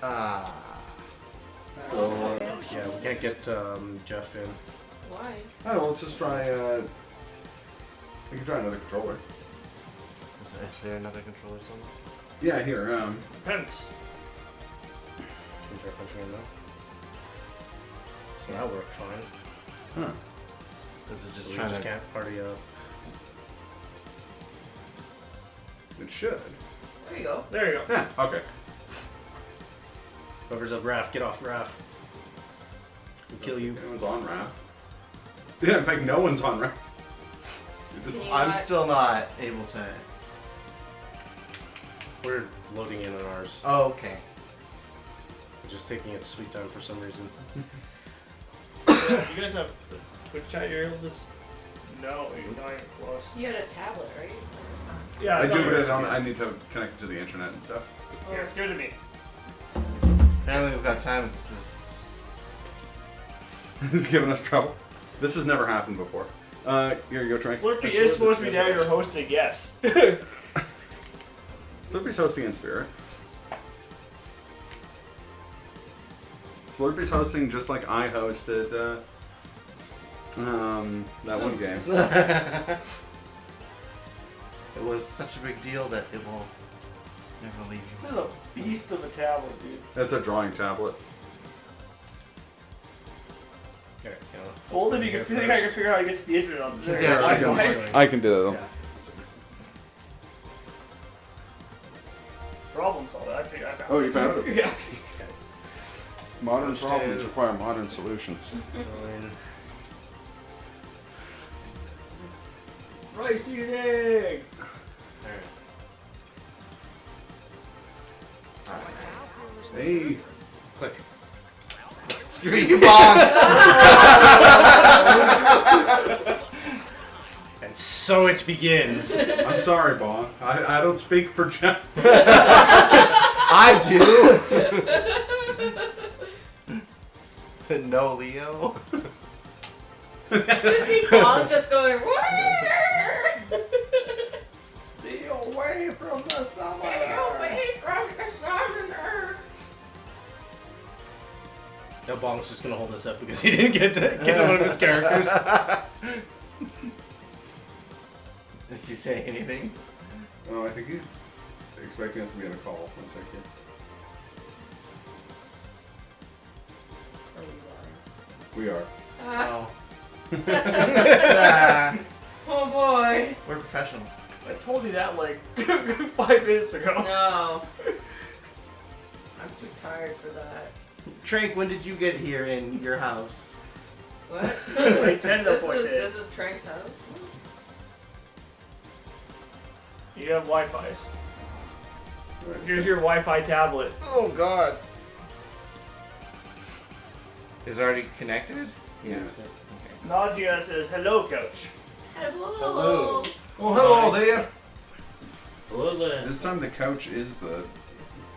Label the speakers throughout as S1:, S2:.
S1: So,
S2: yeah, we can't get Jeff in.
S3: Why?
S1: oh, let's just try, we can try another controller.
S4: Is there another controller somewhere?
S1: Yeah, here,
S5: Depends.
S2: Can we try punching in now? So that worked fine.
S1: huh.
S4: Is it just
S2: So we
S4: trying
S2: just
S4: to...
S2: can't party up.
S1: It should.
S3: There you go.
S5: There you go.
S1: Yeah, okay.
S2: Whoever's up, Raph, get off Raph. We'll kill you.
S1: No one's on Raph. Yeah, in fact, no one's on Raph.
S3: Can you
S4: I'm
S3: not-
S4: still not able to...
S2: We're loading in on ours.
S4: Oh, okay.
S2: We're just taking its sweet time for some reason.
S5: You guys have Twitch chat you're able to... No, you're not even close.
S3: You had a tablet, right?
S5: Yeah,
S1: I do,
S5: know
S1: but
S5: yours.
S1: I need to connect to the internet and stuff.
S5: Here, give it to me.
S4: Apparently we've got times. This is...
S1: It's giving us trouble. This has never happened before. Here you go, Trey.
S5: Slurpy
S2: That's
S5: is
S2: what
S5: supposed to
S2: this
S5: be down
S2: is.
S5: here hosting, yes.
S1: Slurpy's hosting in spirit. Slurpy's hosting just like I hosted that one game.
S4: It was such a big deal that it will never leave
S5: This
S4: you.
S5: is a beast of a tablet, dude.
S1: That's a drawing tablet.
S2: Okay, you know,
S5: Well, if you can think I can figure out how to get to the internet on this.
S4: Yeah,
S1: I
S4: I
S1: can, I can do that.
S5: Yeah. Problem solved. I think I found
S1: Oh, you found it?
S5: Yeah.
S2: okay.
S1: Modern
S2: Let's
S1: problems
S2: do-
S1: require modern solutions.
S2: Join.
S5: Rice eating!
S2: Alright.
S1: Hey.
S2: Click.
S4: Screw you, Bob!
S2: And so it begins.
S1: I'm sorry, Bon. I don't speak for Jeff.
S4: I do! No, Leo.
S3: You see Bong just going.
S4: Stay away from the summer!
S3: Stay away from the summoner.
S2: Now Bong's just gonna hold this up because he didn't get one of his characters.
S4: Does he say anything?
S1: Oh, I think he's expecting us to be on a call. 1 second. We are.
S3: Ah,
S4: Oh.
S3: oh boy.
S4: We're professionals.
S5: I told you that like 5 minutes ago.
S3: No. I'm too tired for that.
S4: Trank, when did you get here in your house?
S3: What?
S5: Like 10 to
S3: this
S5: 14.
S3: is Trank's house.
S5: You have Wi-Fi's. Here's your Wi-Fi tablet.
S4: Oh, God. Is it already connected?
S1: Yes.
S4: Okay.
S5: Nadia says, hello, coach.
S3: Hello.
S2: Hello.
S1: Oh, hello there.
S2: Hello there.
S1: This time the coach is the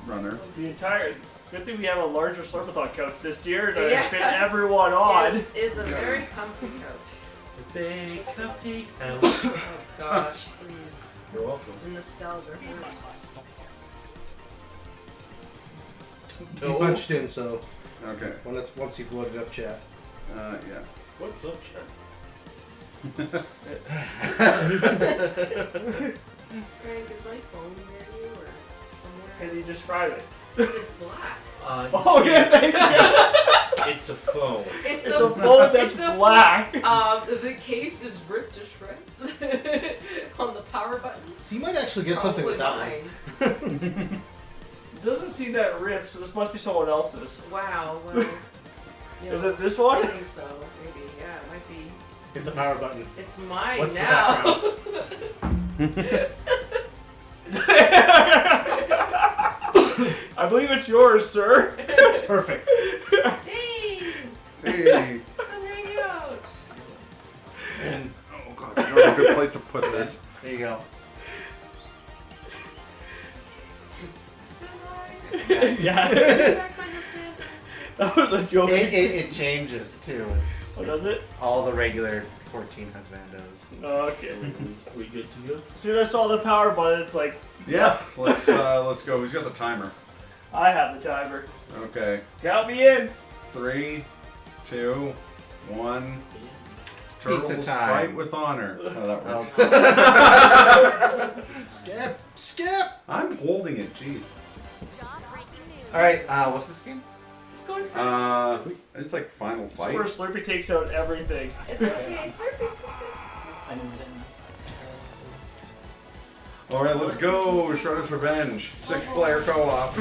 S1: runner.
S5: The entire... Good thing we have a larger Slurpathon coach this year to
S3: Yeah.
S5: fit everyone on.
S3: It's a very comfy couch.
S2: Big cupcake house.
S3: Oh gosh, please.
S2: You're welcome.
S3: The nostalgia hurts.
S2: You punched in, so
S1: Okay.
S2: once you've loaded up chat.
S1: Yeah.
S2: What's up, chat?
S3: Frank, is my phone near you or somewhere?
S5: Can you describe it?
S3: It's black.
S5: Oh, yeah, thank you.
S2: It's a phone.
S3: It's
S5: It's a phone that's
S3: it's a-
S5: black.
S3: The case is ripped to shreds on the power button.
S2: So you might actually get something with that one.
S3: Mine.
S5: It doesn't seem that ripped, so this must be someone else's.
S3: Wow. Well, you
S5: Is
S3: know,
S5: it this
S3: I
S5: one?
S3: think so. Maybe. Yeah, it might be.
S2: Hit the power button.
S3: It's mine
S2: What's the
S3: now.
S5: I believe it's yours, sir.
S2: Perfect.
S3: Hey,
S1: Hey.
S3: come hang out.
S4: And
S1: Oh god, I don't know a good place to put this.
S4: there you go.
S3: Is that right?
S5: Yeah.
S3: Is that kind of fantasy?
S5: That was a joke.
S4: It changes too. It's
S5: Oh, does it?
S4: all the regular 14 husbandos.
S5: Okay.
S2: We good to go?
S5: As soon as I saw the power button, it's like,
S1: Yeah, let's go. Who's got the timer?
S5: I have the timer.
S1: Okay.
S5: Count me in.
S1: 3, 2, 1.
S4: Pizza
S1: Turtles
S4: time.
S1: fight with honor. Oh, that works.
S2: Skip! Skip!
S1: I'm holding it. Jeez.
S4: Alright, what's this game?
S3: Just going for
S1: It's like final
S5: This is
S1: fight.
S5: where Slurpee takes out everything.
S3: It's okay. It's perfect.
S5: I didn't.
S1: All right, let's go. Shredder's Revenge. 6-player co-op.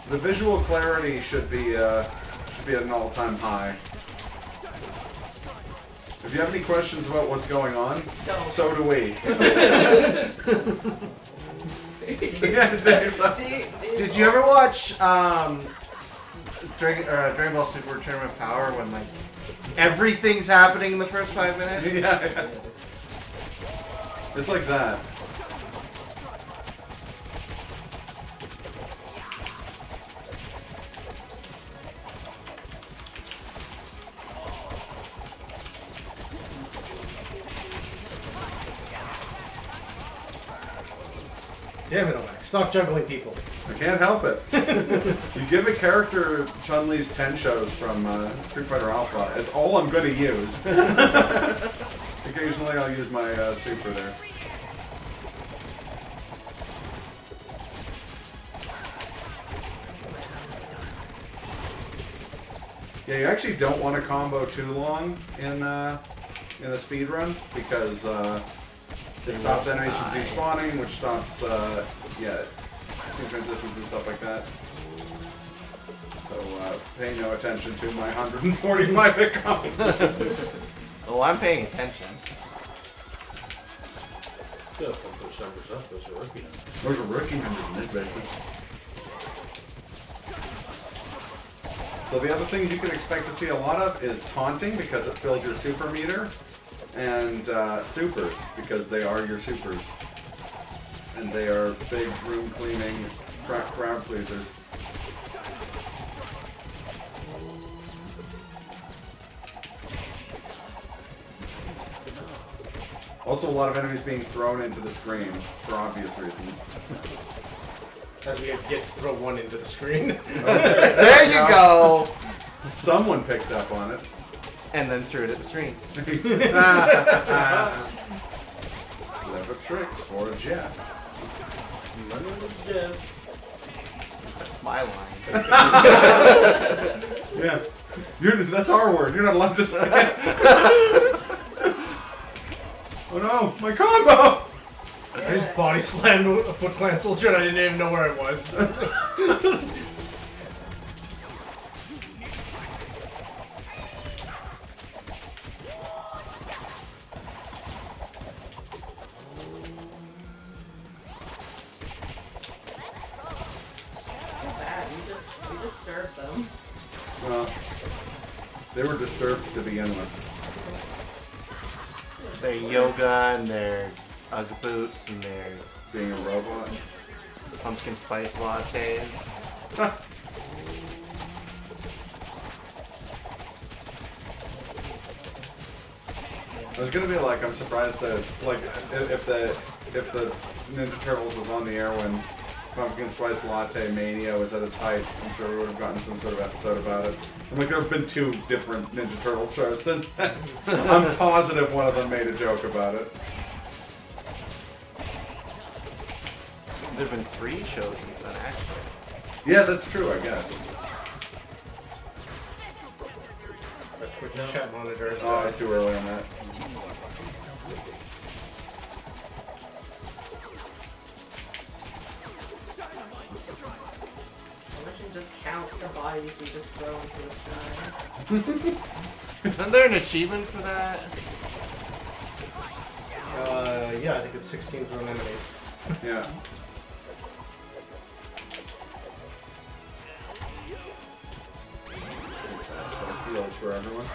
S1: The visual clarity should be at an all-time high. If you have any questions about what's going on,
S3: Don't.
S1: so do we.
S4: Did you ever watch Dragon Ball Super Tournament of Power when like everything's happening in the first 5 minutes?
S1: Yeah. It's like that.
S2: Damn it, Ohmacs. Stop juggling people.
S1: I can't help it. You give a character Chun-Li's 10 shows from Street Fighter Alpha, it's all I'm going to use. Occasionally I'll use my super there. Yeah, you actually don't want to combo too long in a speed run because it stops enemies from despawning, which stops scene transitions and stuff like that. So pay no attention to my 145 hit combo.
S4: Oh, I'm paying attention.
S2: Good, don't push numbers up. Those are rookie numbers.
S1: Those are rookie numbers, mid-basement. So the other things you can expect to see a lot of is taunting because it fills your super meter, and supers because they are your supers, and they are big room cleaning crowd pleasers. Also, a lot of enemies being thrown into the screen for obvious reasons.
S2: As we get to throw one into the screen.
S4: There you go!
S1: Someone picked up on it.
S4: And then threw it at the screen.
S1: Clever tricks for a jet.
S2: Money to death.
S4: That's my line.
S1: Yeah. That's our word. You're not allowed to say it. Oh no, my combo!
S2: I just body slammed a Foot Clan soldier and I didn't even know where I was.
S3: Too bad. We disturbed them.
S1: Well, they were disturbed to begin with.
S4: Their yoga and their Ugg boots and their
S1: Being a robot.
S4: pumpkin spice lattes.
S1: I was gonna be like, I'm surprised that, like, if the Ninja Turtles was on the air when Pumpkin Spice Latte Mania was at its height, I'm sure we would have gotten some sort of episode about it. And like, there have been 2 different Ninja Turtles shows since then. I'm positive one of them made a joke about it.
S4: There have been 3 shows since then, actually.
S1: Yeah, that's true, I guess.
S2: That Twitch chat monitor.
S1: Oh, it's too early on that.
S3: We should just count the bodies we just throw into the sky.
S4: Isn't there an achievement for that?
S2: Yeah, I think it's 16 thrown enemies.
S1: Yeah. Heals for everyone.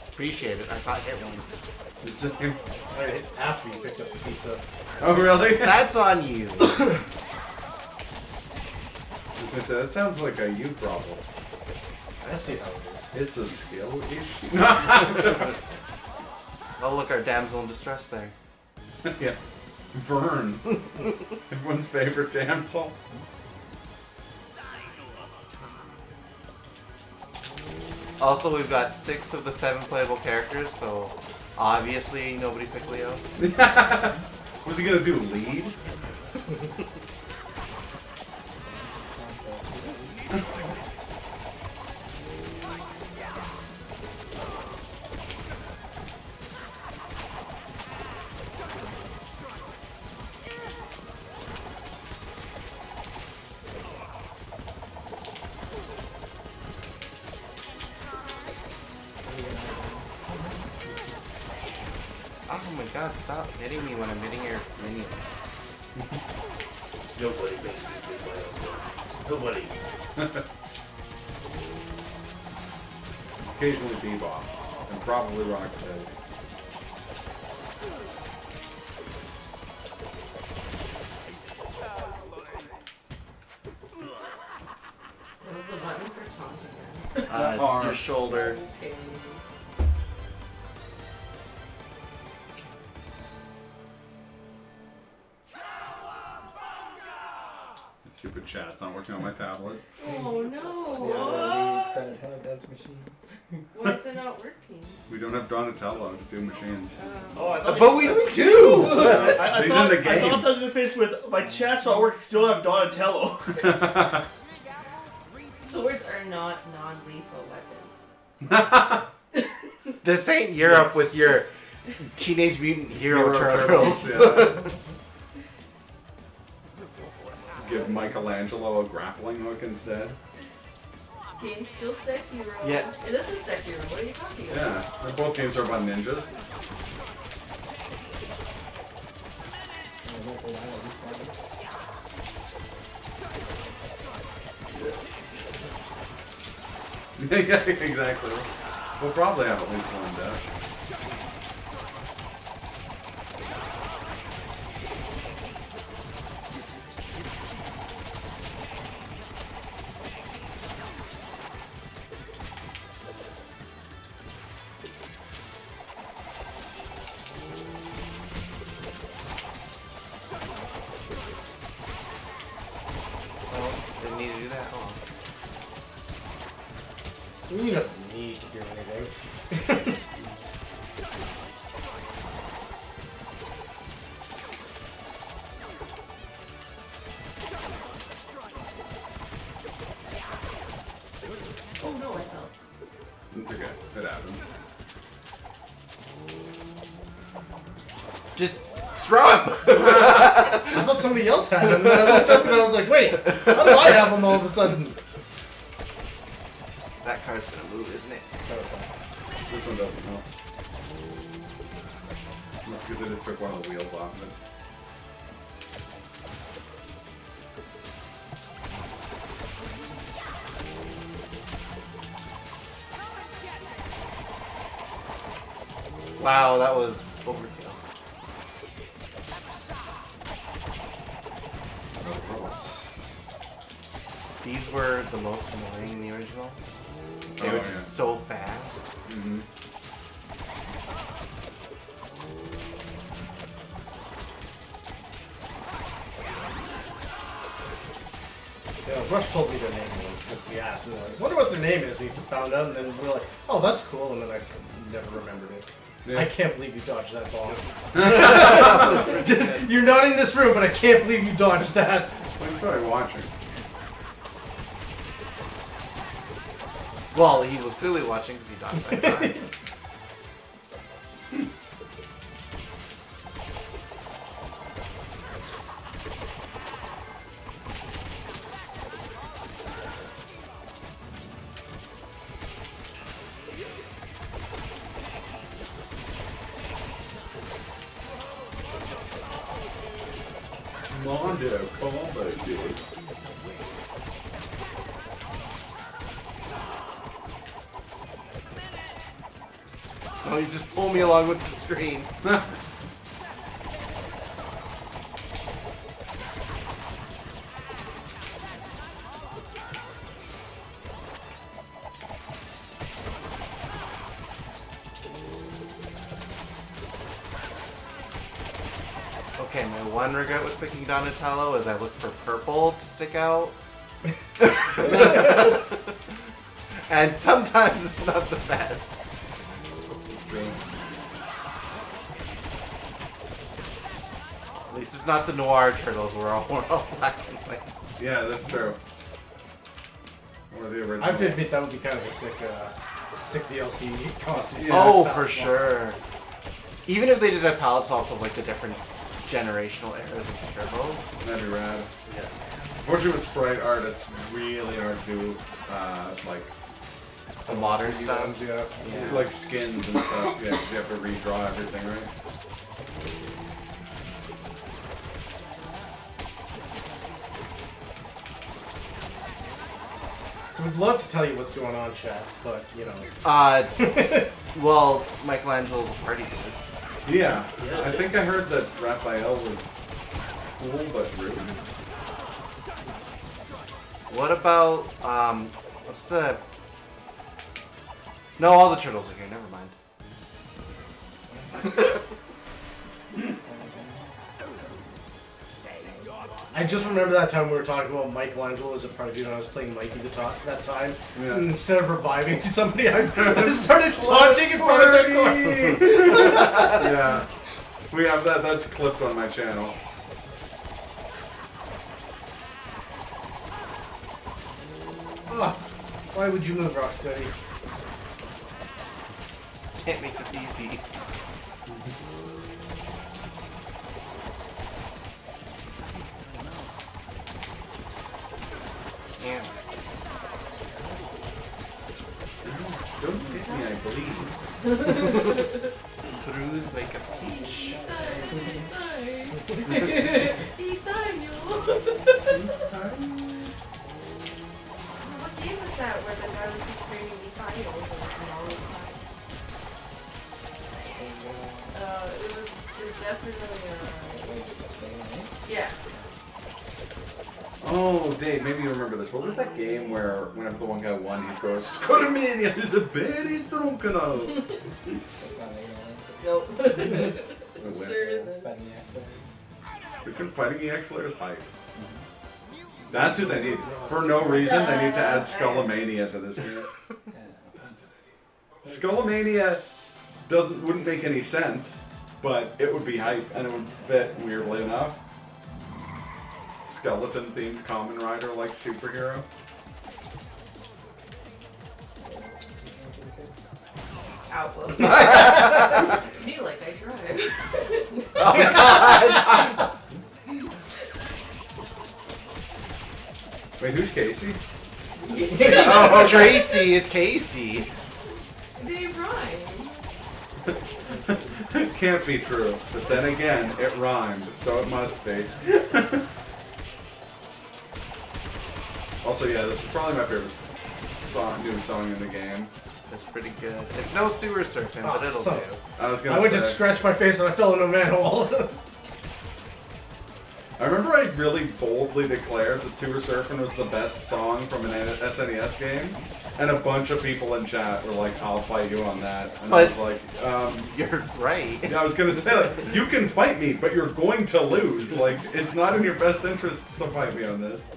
S4: Appreciate it. I thought hit once.
S1: The same.
S2: Alright, after you picked up the pizza.
S1: Oh, really?
S4: That's on you.
S1: As I said, that sounds like a you problem.
S2: I see how it is.
S1: It's a skill issue.
S4: Oh, look, our damsel in distress there.
S1: Yeah. Vern. Everyone's favorite damsel.
S4: Also, we've got 6 of the 7 playable characters, so obviously nobody picked Leo.
S1: What's he gonna do? Lead?
S4: Oh my god, stop hitting me when I'm hitting your minions.
S2: Nobody makes me do my own work. Nobody.
S1: Occasionally Bebop. And probably Rocksteady.
S3: What was the button for taunt again?
S1: Arm.
S4: Your shoulder.
S3: Okay.
S1: Stupid chat's not working on my tablet.
S3: Oh no!
S5: Yeah, leads that have as machines.
S3: Why is it not working?
S1: We don't have Donatello to do machines.
S5: Oh, I thought
S4: But we do!
S5: I
S1: He's
S5: thought,
S1: in the
S5: I
S1: game.
S5: thought that was gonna finish with my chat's not working. Still have Donatello.
S3: Swords are not non-lethal weapons.
S4: This ain't Europe with your Teenage Mutant Hero,
S1: Hero
S4: Turtles.
S1: Turtles, yeah. Give Michelangelo a grappling hook instead.
S3: Game's still Sekiro.
S4: Yeah.
S3: This is Sekiro. What are you talking about?
S1: Yeah, they're both games are about ninjas. Yeah, exactly. We'll probably have at least one death.
S4: Oh, didn't need to do that. Oh.
S2: You don't need to do anything.
S3: Oh no, I fell.
S1: It's okay. It happens.
S4: Just throw him!
S2: I thought somebody else had them, and then I looked up and I was like, wait, how do I have them all of a sudden?
S4: That card's gonna move, isn't it?
S1: This one doesn't help. That's because I just took one of the wheels off of it.
S4: Wow, that was overkill.
S1: Robots.
S4: These were the most annoying in the original. They were just so fast.
S1: Mm-hmm.
S2: Yeah, Rush told me their name once because we asked, and we were like, wonder what their name is. And he found out, and then we were like, oh, that's cool, and then I never remembered it.
S1: Yeah.
S2: I can't believe you dodged that ball. Just, you're not in this room, but I can't believe you dodged that.
S1: Well, you're probably watching.
S4: Well, he was clearly watching because he dodged that time.
S1: Mondo combo, dude.
S4: Oh, you just pull me along with the screen. Okay, my one regret with picking Donatello is I looked for purple to stick out. And sometimes it's not the best. At least it's not the noir turtles. We're all black and white.
S1: Yeah, that's true. Or the original.
S2: I have to admit that would be kind of a sick DLC costume.
S1: Yeah.
S4: Oh, for sure. Even if they just have palette swaps of like the different generational eras of the turtles.
S1: That'd be rad.
S4: Yeah.
S1: Unfortunately, with sprite art, it's really hard to do, like,
S4: The modern
S2: Ones,
S4: stuff.
S2: yeah.
S4: Yeah.
S1: like skins and stuff. Yeah, 'cause you have to redraw everything, right?
S2: So we'd love to tell you what's going on, chat, but you know.
S4: Well, Michelangelo's a party dude.
S1: Yeah. I think I heard that Raphael was cool but rude.
S4: What about what's the? No, all the turtles are here. Never mind.
S2: I just remember that time we were talking about Michelangelo as a party dude, and I was playing Mikey that time.
S1: Yeah.
S2: And instead of reviving somebody, I started taunting in front of their car.
S1: Yeah. We have that. That's clipped on my channel.
S2: Ah, why would you move, Rocksteady?
S4: Can't make this easy. Yeah.
S1: Don't hit me, I bleed.
S4: Bruise like a peach.
S3: What game was that where the guy was just screaming "Itayo" all the time? It was definitely yeah.
S1: Oh, Dave, maybe you remember this. What was that game where whenever the one guy won, he'd go, "Scormania is a very drunk now."
S3: Nope.
S1: Win.
S3: Sure isn't.
S1: Freaking Fighting EX Layer's hype. That's who they need. For no reason, they need to add Skullomania to this game. Skullomania wouldn't make any sense, but it would be hype and it would fit weirdly enough. Skeleton themed Kamen Rider like superhero.
S3: Outlook. It's me like I drive.
S4: Oh God!
S1: Wait, who's Casey?
S4: Oh, Tracy is Casey.
S3: They rhyme.
S1: Can't be true, but then again, it rhymed, so it must be. Also, yeah, this is probably my favorite new song in the game.
S4: That's pretty good. It's no sewer surfing, but it'll
S2: so-
S4: do.
S1: I was gonna
S2: I went to
S1: say.
S2: scratch my face and I fell into a manhole.
S1: I remember I really boldly declared that Sewer Surfing was the best song from an SNES game, and a bunch of people in chat were like, "I'll fight you on that," and I was like,
S4: You're right.
S1: yeah, I was gonna say, like, you can fight me, but you're going to lose. Like, it's not in your best interests to fight me on this.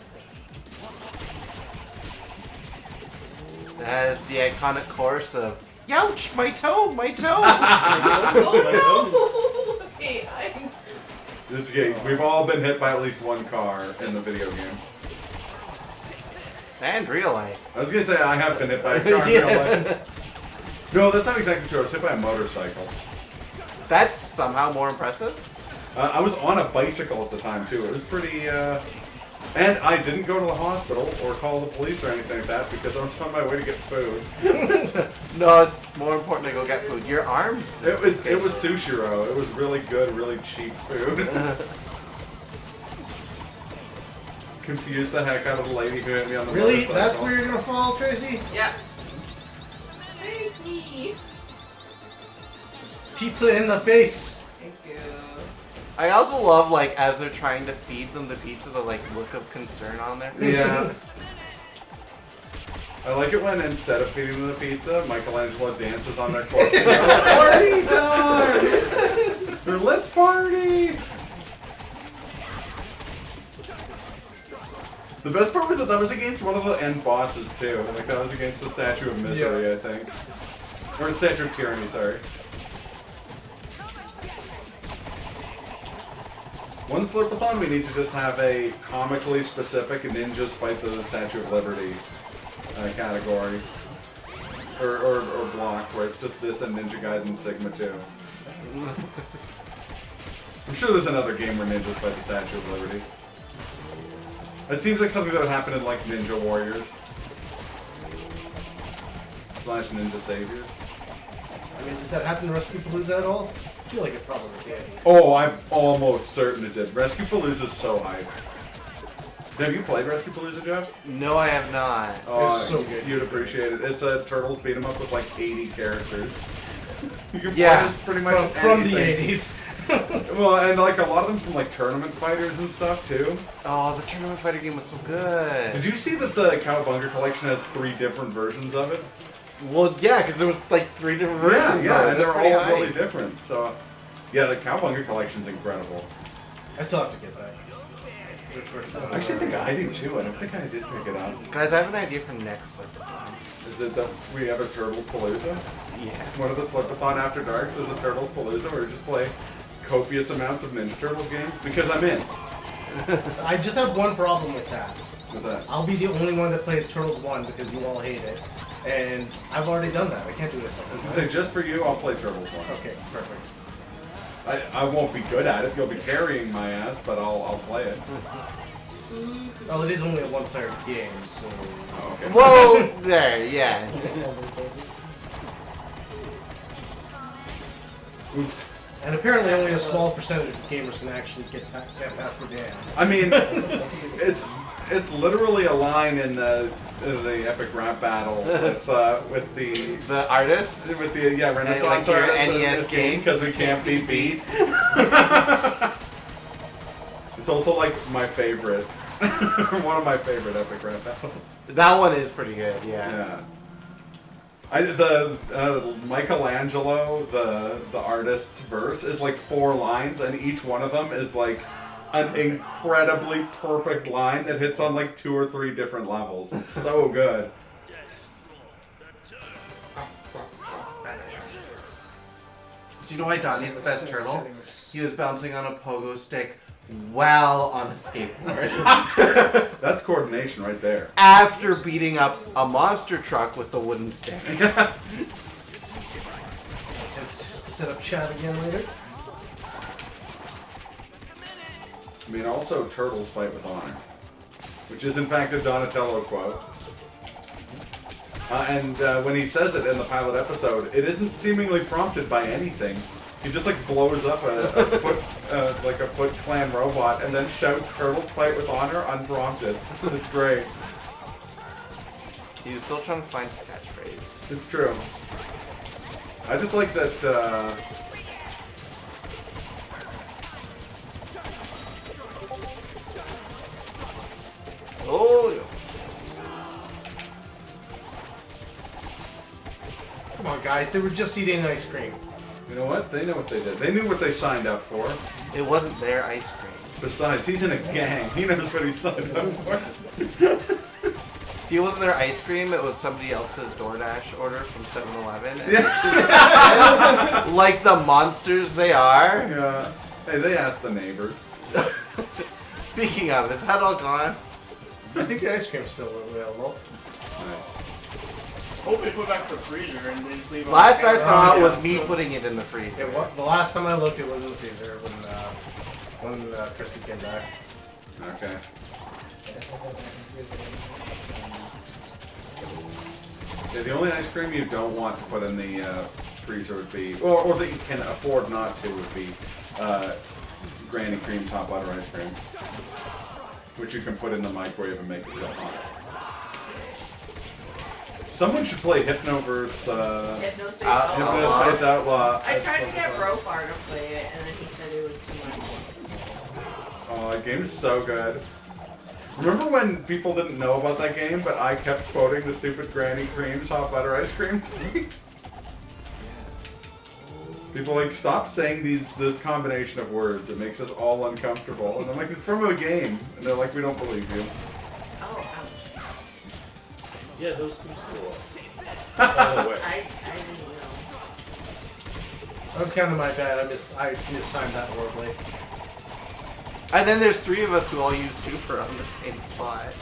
S4: That is the iconic chorus of "Youch, my toe, my toe."
S3: Oh no! Okay,
S1: It's okay. We've all been hit by at least one car in the video game.
S4: And real life.
S1: I was gonna say I have been hit by a car in real life. No, that's not exactly true. I was hit by a motorcycle.
S4: That's somehow more impressive.
S1: I was on a bicycle at the time too. It was pretty. And I didn't go to the hospital or call the police or anything like that because I was on my way to get food.
S4: No, it's more important to go get food. Your arms.
S1: It was Sushiro. It was really good, really cheap food. Confused the heck out of the lady who hit me on the
S2: Really?
S1: motorcycle.
S2: That's where you're gonna fall, Tracy?
S3: yeah. Save me.
S2: Pizza in the face.
S3: Thank you.
S4: I also love, like, as they're trying to feed them the pizza, the, like, look of concern on their face.
S1: Yeah. I like it when instead of feeding them the pizza, Michelangelo dances on their corpse. Party time! Or let's party! The best part was that was against one of the end bosses too. Like that was against the Statue of Misery,
S2: Yeah.
S1: I think. Or Statue of Tyranny, sorry. One Slurpathon, we need to just have a comically specific ninjas fight the Statue of Liberty category. Or block, where it's just this and Ninja Gaiden Sigma 2. I'm sure there's another game where ninjas fight the Statue of Liberty. It seems like something that would happen in like Ninja Warriors. / Ninja Saviors.
S2: I mean, did that happen in Rescue Palooza at all? I feel like it probably did.
S1: Oh, I'm almost certain it did. Rescue Palooza is so hype. Have you played Rescue Palooza, Jeff?
S4: No, I have not.
S1: Oh,
S2: It's so good.
S1: You'd appreciate it. It's a Turtles beat 'em up with like 80 characters. You can
S4: Yeah.
S1: play as pretty much
S2: From the
S1: anything.
S2: 80s.
S1: Well, and like a lot of them from like tournament fighters and stuff too.
S4: Oh, the Tournament Fighter game was so good.
S1: Did you see that the Cowabunga collection has 3 different versions of it?
S4: Well, yeah, because there was like 3 different versions.
S1: Yeah,
S4: of it.
S1: and they're
S4: That's
S1: all
S4: pretty hype.
S1: really different. So, yeah, the Cowabunga collection's incredible.
S2: I still have to get that.
S1: Actually, I think I do too. I don't think I did pick it up.
S4: Guys, I have an idea for next Slurpathon.
S1: Is it that we have a Turtles Palooza?
S4: Yeah.
S1: One of the Slurpathon After Darks is a Turtles Palooza where we just play copious amounts of Ninja Turtles games? Because I'm in.
S2: I just have one problem with that.
S1: What's that?
S2: I'll be the only one that plays Turtles 1 because you all hate it. And I've already done that. I can't do this
S1: I was
S2: second
S1: gonna
S2: time.
S1: say, just for you, I'll play Turtles 1.
S2: Okay, perfect.
S1: I won't be good at it. You'll be carrying my ass, but I'll play it.
S2: Well, it is only a one-player game, so...
S1: Oh, okay.
S4: Whoa, there, yeah.
S1: Oops.
S2: And apparently only a small percentage of gamers can actually get past the dam.
S1: I mean, it's literally a line in the epic rap battle with
S4: The artists.
S1: Renaissance
S4: Like your
S1: artists in
S4: NES
S1: this
S4: game.
S1: because we can't be beat. It's also like my favorite, one of my favorite epic rap battles.
S4: That one is pretty good, yeah.
S1: Yeah. Michelangelo, the artist's verse is like 4 lines, and each one of them is like an incredibly perfect line that hits on like 2 or 3 different levels. It's so good.
S4: So you know why Donnie's the best turtle? He was bouncing on a pogo stick while on a skateboard.
S1: That's coordination right there.
S4: After beating up a monster truck with a wooden stick.
S2: To set up chat again later.
S1: I mean, also turtles fight with honor, which is in fact a Donatello quote. And when he says it in the pilot episode, it isn't seemingly prompted by anything. He just like blows up a Foot Clan robot and then shouts "Turtles fight with honor" unprompted. It's great.
S4: He was still trying to find his catchphrase.
S1: It's true. I just like that.
S4: Oh, yeah.
S2: Come on, guys. They were just eating ice cream.
S1: You know what? They know what they did. They knew what they signed up for.
S4: It wasn't their ice cream.
S1: Besides, he's in a gang. He knows what he signed up for.
S4: See, it wasn't their ice cream, it was somebody else's DoorDash order from 7-Eleven.
S1: Yeah.
S4: Like the monsters they are.
S1: Yeah. Hey, they asked the neighbors.
S4: Speaking of, is that all gone?
S2: I think the ice cream's still available.
S1: Nice.
S5: Hope they put back the freezer and they just leave it on
S4: Last
S5: the
S4: I
S5: counter.
S4: saw it
S2: yeah.
S4: was me putting it in the freezer.
S2: The last time I looked, it was in the freezer when Christy came back.
S1: Okay. Yeah, the only ice cream you don't want to put in the freezer would be, or that you can afford not to, would be Granny Cream's hot butter ice cream, which you can put in the microwave and make it real hot. Someone should play Hypnoverse,
S3: Hypnospace
S1: Hypnospace Outlaw.
S3: I tried to get Brofar to play it, and then he said it was too much.
S1: Oh, that game is so good. Remember when people didn't know about that game, but I kept quoting the stupid Granny Cream's hot butter ice cream? People like, stop saying this combination of words. It makes us all uncomfortable. And I'm like, it's from a game. And they're like, we don't believe you.
S5: Yeah, those things go up. By the way.
S3: I didn't know.
S2: That's kind of my bad. I mistimed that horribly.
S4: And then there's 3 of us who all use super on the same spot.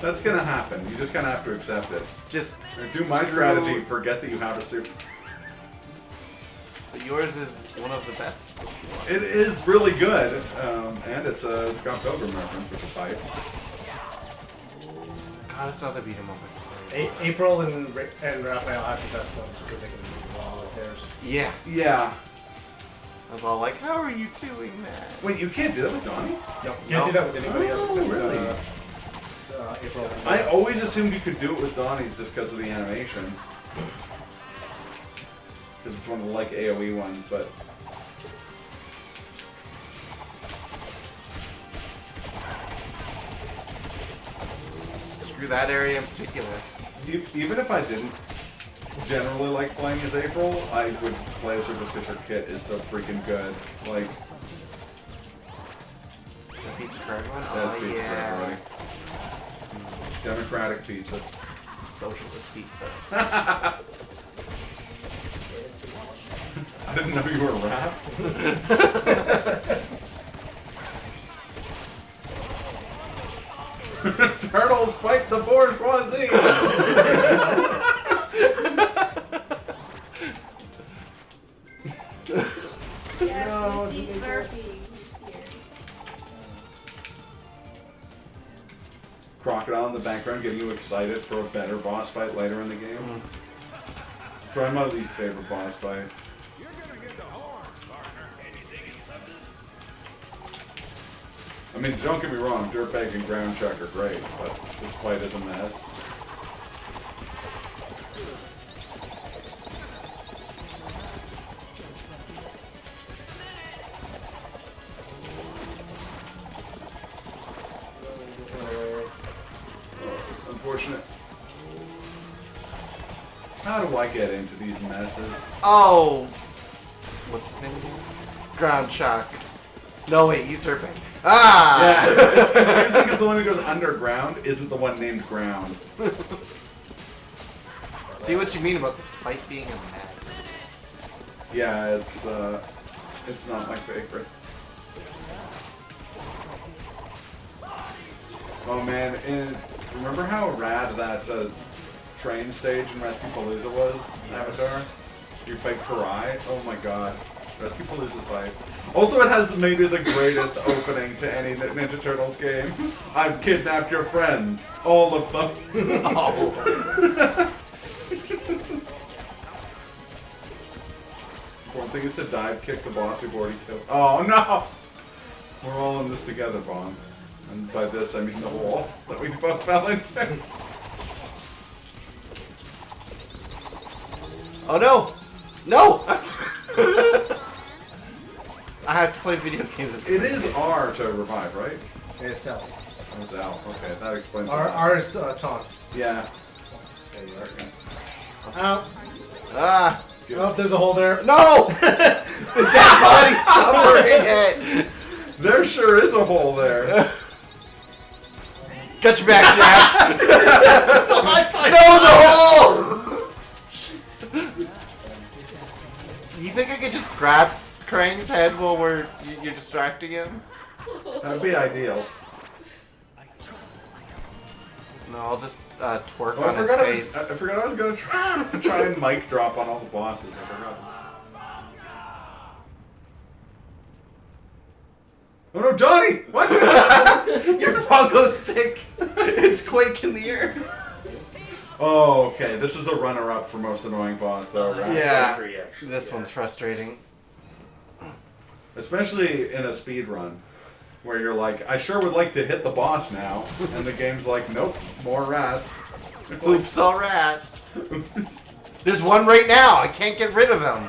S1: That's gonna happen. You just kind of have to accept it.
S4: Just
S1: Do my strategy. Forget that you have a super.
S4: But yours is one of the best.
S1: It is really good, and it's a Scott Pilgrim reference, which is hype.
S4: God, that's not the beat 'em up.
S2: April and Raphael have the best ones because they can move along with theirs.
S4: Yeah.
S1: Yeah.
S4: I was all like, how are you doing that?
S1: Wait, you can't do that with Donnie?
S2: No, can't do that with anybody else except
S1: really?
S2: April.
S1: I always assumed you could do it with Donnie's just because of the animation. Because it's one of the like AoE ones, but
S4: Screw that area in particular.
S1: even if I didn't generally like playing as April, I would play as her just because her kit is so freaking good. Like,
S4: The pizza for everyone?
S1: that's
S4: Oh,
S1: pizza for
S4: yeah.
S1: everybody. Democratic pizza.
S4: Socialist pizza.
S1: I didn't know you were Raph. Turtles fight the bourgeoisie!
S3: Yes,
S2: No,
S3: you see Slurpy. He's here.
S1: Crocodile in the background getting you excited for a better boss fight later in the game. It's probably my least favorite boss fight. I mean, don't get me wrong, Dirtbag and Ground Chuck are great, but this fight is a mess. Oh, it's unfortunate. How do I get into these messes?
S4: Oh! What's his name again? Ground Shock. No, wait, he's Dirtbag. Ah!
S1: Yeah, it's confusing because the one who goes underground isn't the one named Ground.
S4: See what you mean about this fight being a mess.
S1: Yeah, it's not my favorite. Oh man, remember how rad that train stage in Rescue Palooza was, Avatar? You fight Karai? Oh my god. Rescue Palooza's hype. Also, it has maybe the greatest opening to any Ninja Turtles game. I've kidnapped your friends. All of them.
S4: Oh.
S1: Important thing is to dive kick the boss you've already killed. Oh no! We're all in this together, Bond. And by this, I mean the wall that we both fell into.
S4: Oh no! No! I have to play video games.
S1: It is R to revive, right?
S2: It's L.
S1: Oh, it's L. Okay, that explains
S2: R is taunt.
S1: Yeah.
S2: There you are.
S1: Okay.
S2: Ow.
S4: Ah!
S2: Oh, there's a hole there.
S4: No! The dead body's suffering it!
S1: There sure is a hole there.
S4: Got your back, Jack! No, the hole! You think I could just grab Krang's head while you're distracting him?
S1: That'd be ideal.
S4: No, I'll just twerk
S1: Oh, I
S4: on his
S1: forgot
S4: face.
S1: I forgot I was gonna try and mic drop on all the bosses. I forgot. Oh no, Donnie! What?
S4: Your pogo stick! It's Quake in the air.
S1: Oh, okay. This is a runner-up for most annoying boss, though, right?
S4: Yeah,
S5: Reaction.
S4: this one's frustrating.
S1: Especially in a speed run, where you're like, I sure would like to hit the boss now, and the game's like, nope, more rats.
S4: Oops, all rats. There's one right now. I can't get rid of him.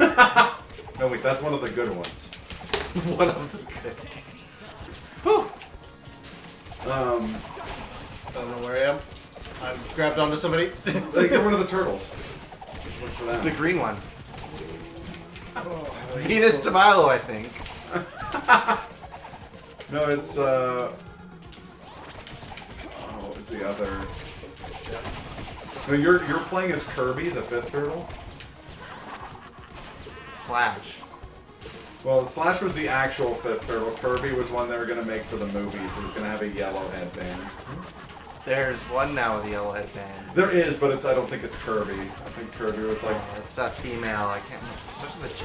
S1: No, wait, that's one of the good ones.
S4: One of the good. Whew.
S2: Don't know where I am. I've grabbed onto somebody.
S1: Like, get rid of the turtles. Just look for that.
S4: The green one. Venus de Milo, I think.
S1: No, it's, oh, what was the other? No, you're playing as Kirby, the fifth turtle.
S4: Slash.
S1: Well, Slash was the actual fifth turtle. Kirby was one they were gonna make for the movies. It was gonna have a yellow headband.
S4: There's one now with a yellow headband.
S1: There is, but I don't think it's Kirby. I think Kirby was like.
S4: It's a female. I can't. It starts with a J.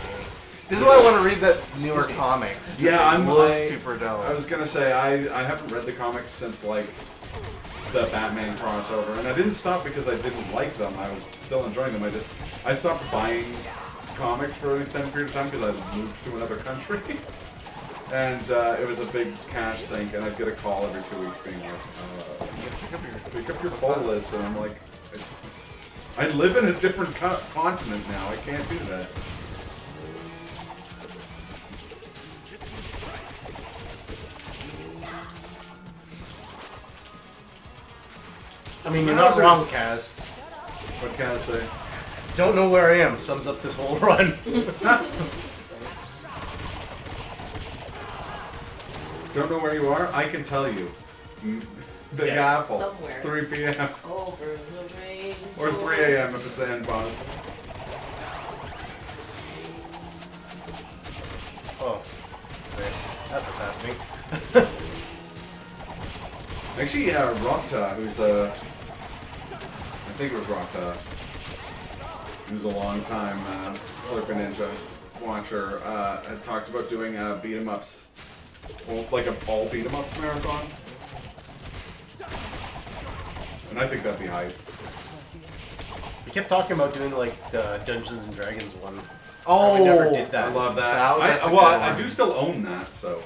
S4: This is why I want to read the newer comics.
S1: Yeah,
S4: It looks super dope.
S1: I was gonna say I haven't read the comics since like the Batman crossover, and I didn't stop because I didn't like them. I was still enjoying them. I stopped buying comics for an extended period of time because I moved to another country, and it was a big cash sink, and I'd get a call every 2 weeks being like, pick up your pull list, and I'm like, I live in a different continent now. I can't do that.
S2: I mean, you're not wrong, Kaz.
S1: What can I say?
S2: Don't know where I am sums up this whole run.
S1: Don't know where you are? I can tell you. Big
S2: Yes.
S1: Apple.
S3: Somewhere.
S1: 3 p.m.
S3: Over the rain.
S1: Or 3 a.m. if it's the end boss.
S2: Oh, okay. That's what's happening.
S1: Actually, yeah, Rokta, who's I think it was Rokta, who's a long time Slurp Ninja watcher, had talked about doing beat 'em ups, like a all beat 'em ups marathon. And I think that'd be hype.
S2: We kept talking about doing like the Dungeons and Dragons one.
S4: Oh,
S2: We never did that.
S1: I love that.
S4: That's a good
S1: I
S4: one.
S1: do still own that, so.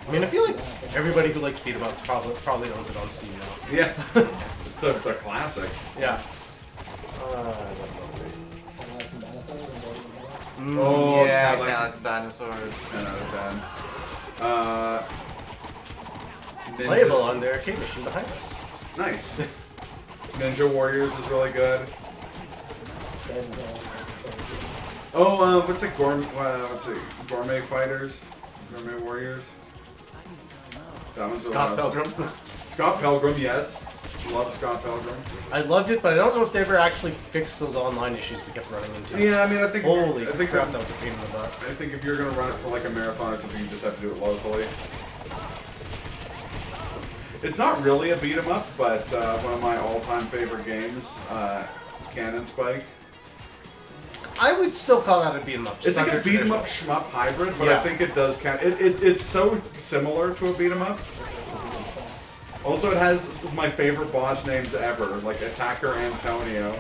S2: I mean, I feel like everybody who likes beat 'em ups probably owns it on Steam now.
S1: Yeah. It's the classic.
S2: Yeah.
S1: Oh,
S4: yeah,
S1: I like
S4: Galaxy Dinosaurs.
S1: 10 out of 10. Ninja-
S2: Playable on the arcade machine behind us.
S1: Nice. Ninja Warriors is really good. Oh, what's it? Gourmet Fighters? Gourmet Warriors? That one's really
S4: Scott
S1: awesome.
S4: Pilgrim.
S1: Scott Pilgrim, yes. Love Scott Pilgrim.
S2: I loved it, but I don't know if they ever actually fixed those online issues we kept running into.
S1: Yeah, I mean, I think.
S2: Holy
S1: I think
S2: crap, that was a pain in the butt.
S1: I think if you're gonna run it for like a marathon or something, you just have to do it locally. It's not really a beat 'em up, but one of my all-time favorite games, Cannon Spike.
S2: I would still call that a beat 'em up.
S1: It's
S2: not
S1: like a
S2: your
S1: beat 'em up
S2: traditional.
S1: shmup hybrid, but I
S2: Yeah.
S1: think it does count. It's so similar to a beat 'em up. Also, it has some of my favorite boss names ever, like Attacker Antonio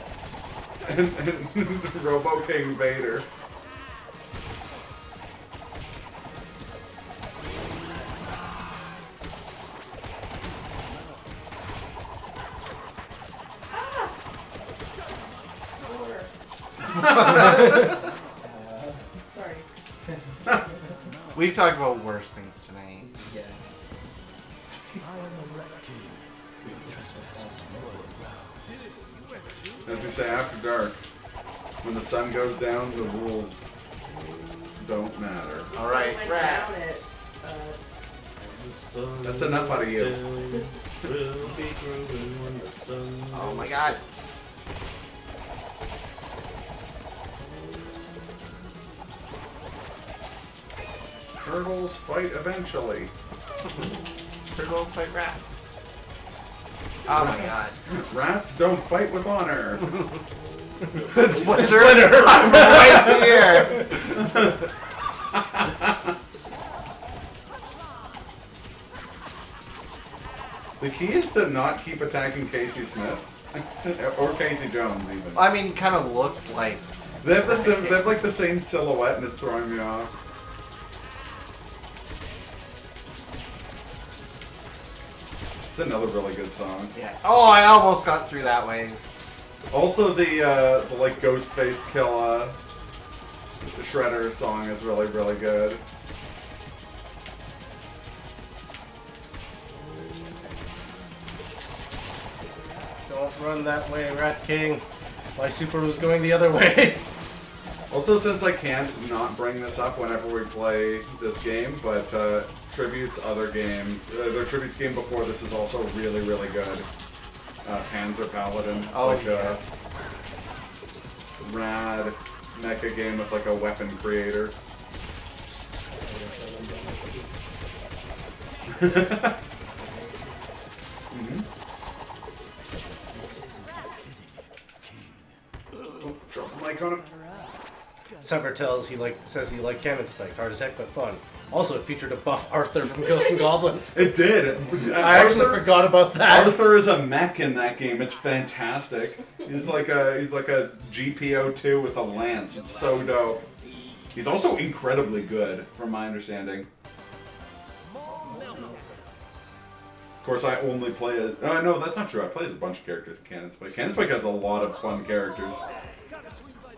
S1: and Robo King Vader.
S3: Sorry.
S4: We've talked about worse things tonight.
S6: Yeah.
S1: As we say, after dark, when the sun goes down, the rules don't matter.
S4: All right,
S3: Went down
S4: rats.
S3: at,
S1: That's enough out of you.
S4: Oh my god.
S1: Turtles fight eventually.
S4: Turtles fight rats. Oh my god.
S1: Rats don't fight with honor.
S4: Splinter. I'm right here.
S1: The key is to not keep attacking Casey Smith. Or Casey Jones, even.
S4: I mean, kind of looks like.
S1: They have they have like the same silhouette, and it's throwing me off. It's another really good song.
S4: Yeah. Oh, I almost got through that way.
S1: Also, the like Ghostface Kill the Shredder song is really good.
S2: Don't run that way, Rat King. My super was going the other way.
S1: Also, since I can't not bring this up whenever we play this game, but Tribute's other game, their Tribute's game before this is also really good. Panzer Paladin. It's
S4: Oh,
S1: like
S4: yes.
S1: a rad mecha game with like a weapon creator. Mm-hmm. Oh, drop the mic on him.
S2: Sucker says he liked Cannon Spike, hard as heck but fun. Also, it featured a buff Arthur from Ghosts and Goblins.
S1: It did.
S2: I actually forgot about that.
S1: Arthur is a mech in that game. It's fantastic. He's like a GPO2 with a lance. It's so dope. He's also incredibly good, from my understanding. Of course, I only play it. No, that's not true. I play as a bunch of characters in Cannon Spike. Cannon Spike has a lot of fun characters.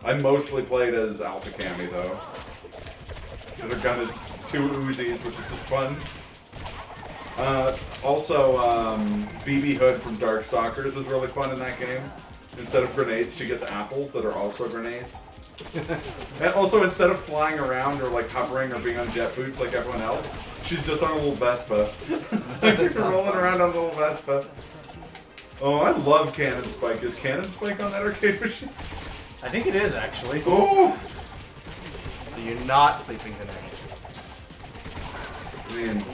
S1: I mostly played as Alpha Cammy though, because her gun is 2 Uzis, which is just fun. Also, BB Hood from Darkstalkers is really fun in that game. Instead of grenades, she gets apples that are also grenades. And also, instead of flying around or like hovering or being on jet boots like everyone else, she's just on a little Vespa. It's like you're rolling around on a little Vespa. Oh, I love Cannon Spike. Is Cannon Spike on that arcade machine?
S2: I think it is, actually.
S1: Oh!
S4: So you're not sleeping tonight.
S1: I mean,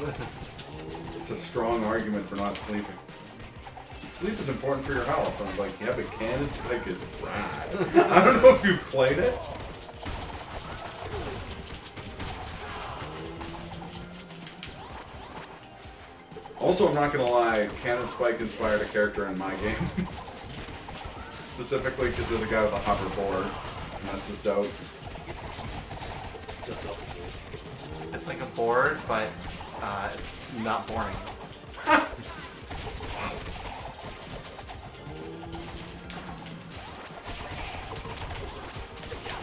S1: it's a strong argument for not sleeping. Sleep is important for your health. And I'm like, yeah, but Cannon Spike is rad. I don't know if you've played it. Also, I'm not gonna lie, Cannon Spike inspired a character in my game. Specifically because there's a guy with a hoverboard, and that's just dope.
S4: It's like a board, but it's not boring.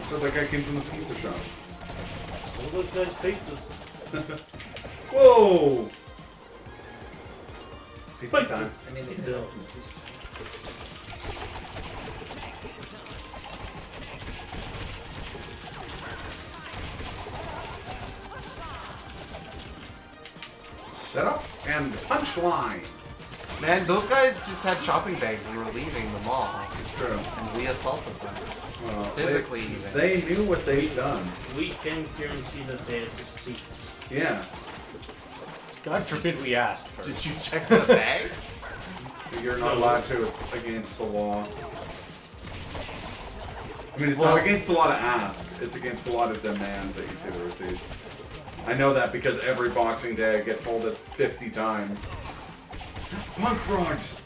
S1: So that guy came from the pizza shop.
S5: All those nice pizzas.
S1: Whoa! Pizza time.
S5: Pizzas. I mean, pizza.
S1: Set up and punchline.
S4: Man, those guys just had shopping bags and were leaving the mall.
S1: It's true.
S4: And we assaulted them.
S1: They-
S4: Physically even.
S1: They knew what they'd done.
S5: We can guarantee that they had receipts.
S1: Yeah.
S2: God forbid we asked first.
S4: Did you check the bags?
S1: You're not allowed to. It's against the law. I mean, it's not against the law to ask. It's against the law to demand that you see the receipts. I know that because every Boxing Day I get told it 50 times. Punk frogs!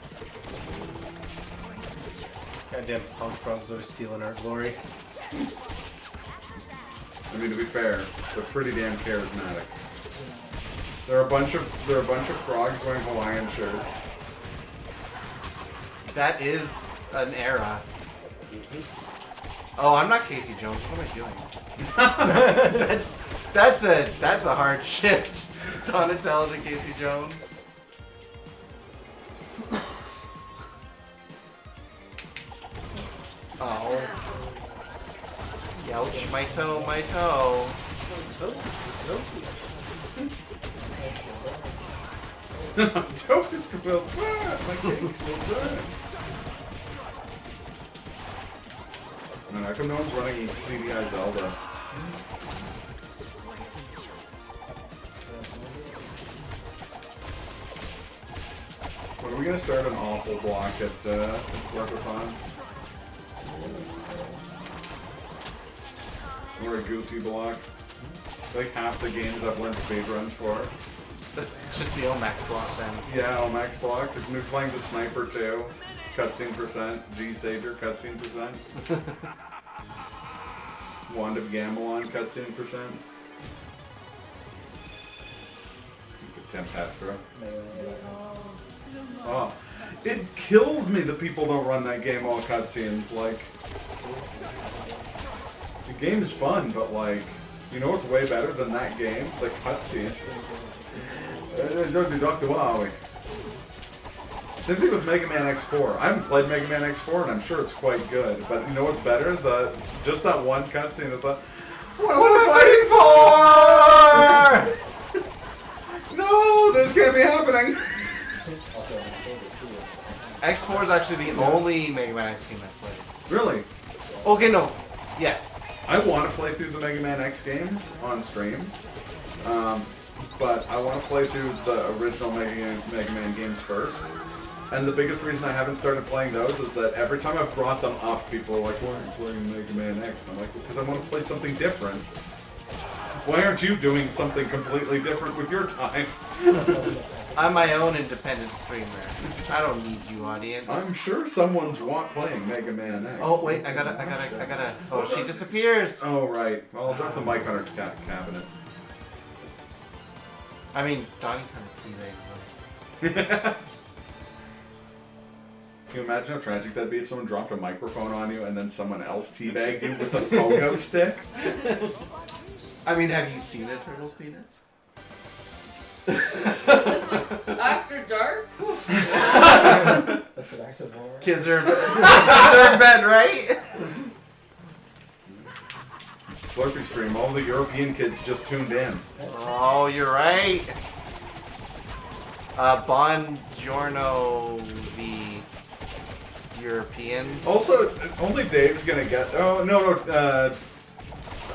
S2: Goddamn punk frogs always stealing our glory.
S1: I mean, to be fair, they're pretty damn charismatic. There are a bunch of frogs wearing Hawaiian shirts.
S4: That is an era. Oh, I'm not Casey Jones. What am I doing? that's a hard shift. Donatello to Casey Jones. Oh. Ouch, my toe, my toe.
S1: Toast will burn! My cakes will burn! Man, how come no one's running CDI Zelda? When are we gonna start an awful block at Slurpathon? Or a goofy block? Like half the games I've learned speedruns for.
S4: That's just the Ohmacs block then.
S1: Yeah, Ohmacs block. If you're playing the Sniper 2, cutscene percent, G Savior cutscene percent. Wand of Gamelon cutscene percent. Tempestra. Oh. It kills me that people don't run that game all cutscenes. Like, the game's fun, but like, you know what's way better than that game? The cutscenes. Same thing with Mega Man X4. I haven't played Mega Man X4, and I'm sure it's quite good. But you know what's better? Just that one cutscene. What am I fighting for? No, this can't be happening.
S4: X4 is actually the only Mega Man X game I've played.
S1: Really?
S4: Okay, no. Yes.
S1: I want to play through the Mega Man X games on stream, but I want to play through the original Mega Man games first. And the biggest reason I haven't started playing those is that every time I've brought them up, people are like, why aren't you playing Mega Man X? And I'm like, because I want to play something different. Why aren't you doing something completely different with your time?
S4: I'm my own independent streamer. I don't need you, audience.
S1: I'm sure someone's playing Mega Man X.
S4: Oh wait, I gotta. Oh, she disappears.
S1: Oh right. Well, I'll drop the mic on her cabinet.
S4: I mean, Donnie kind of teabags though.
S1: Can you imagine how tragic that'd be if someone dropped a microphone on you and then someone else teabagged you with a pogo stick?
S4: I mean, have you seen a turtle's penis?
S3: This was after dark.
S6: Let's go back to the war.
S4: Kids are in bed, right?
S1: Slurpy stream, all the European kids just tuned in.
S4: Oh, you're right. Buongiorno, the Europeans.
S1: Also, only Dave's gonna get. Oh no.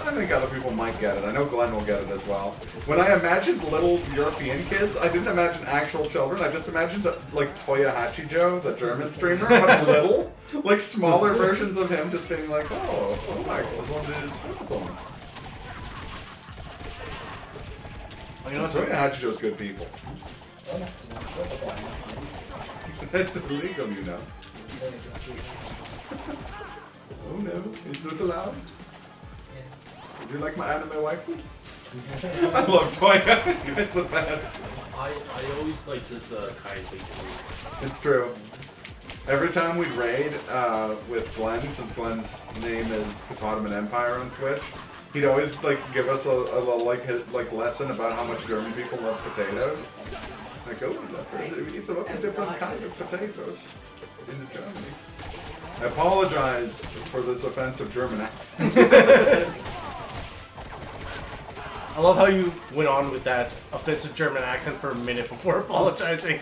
S1: I think other people might get it. I know Glenn will get it as well. When I imagined little European kids, I didn't imagine actual children. I just imagined like Toya Joe, the German streamer, but little, like smaller versions of him, just being like, "Oh, Ohmacs is on his Slurpathon."
S4: Well, you know what's
S1: Toya Joe's good people. It's illegal, you know. Oh no, it's not allowed. Would you like my anime waifu? I love Toya. It's the best.
S7: I always like this kind of thing too.
S1: It's true. Every time we raid with Glenn, since Glenn's name is Potato Empire on Twitch, he'd always like give us a little like lesson about how much German people love potatoes. Like, oh, we eat a lot of different kinds of potatoes in Germany. I apologize for this offensive German accent.
S2: I love how you went on with that offensive German accent for a minute before apologizing.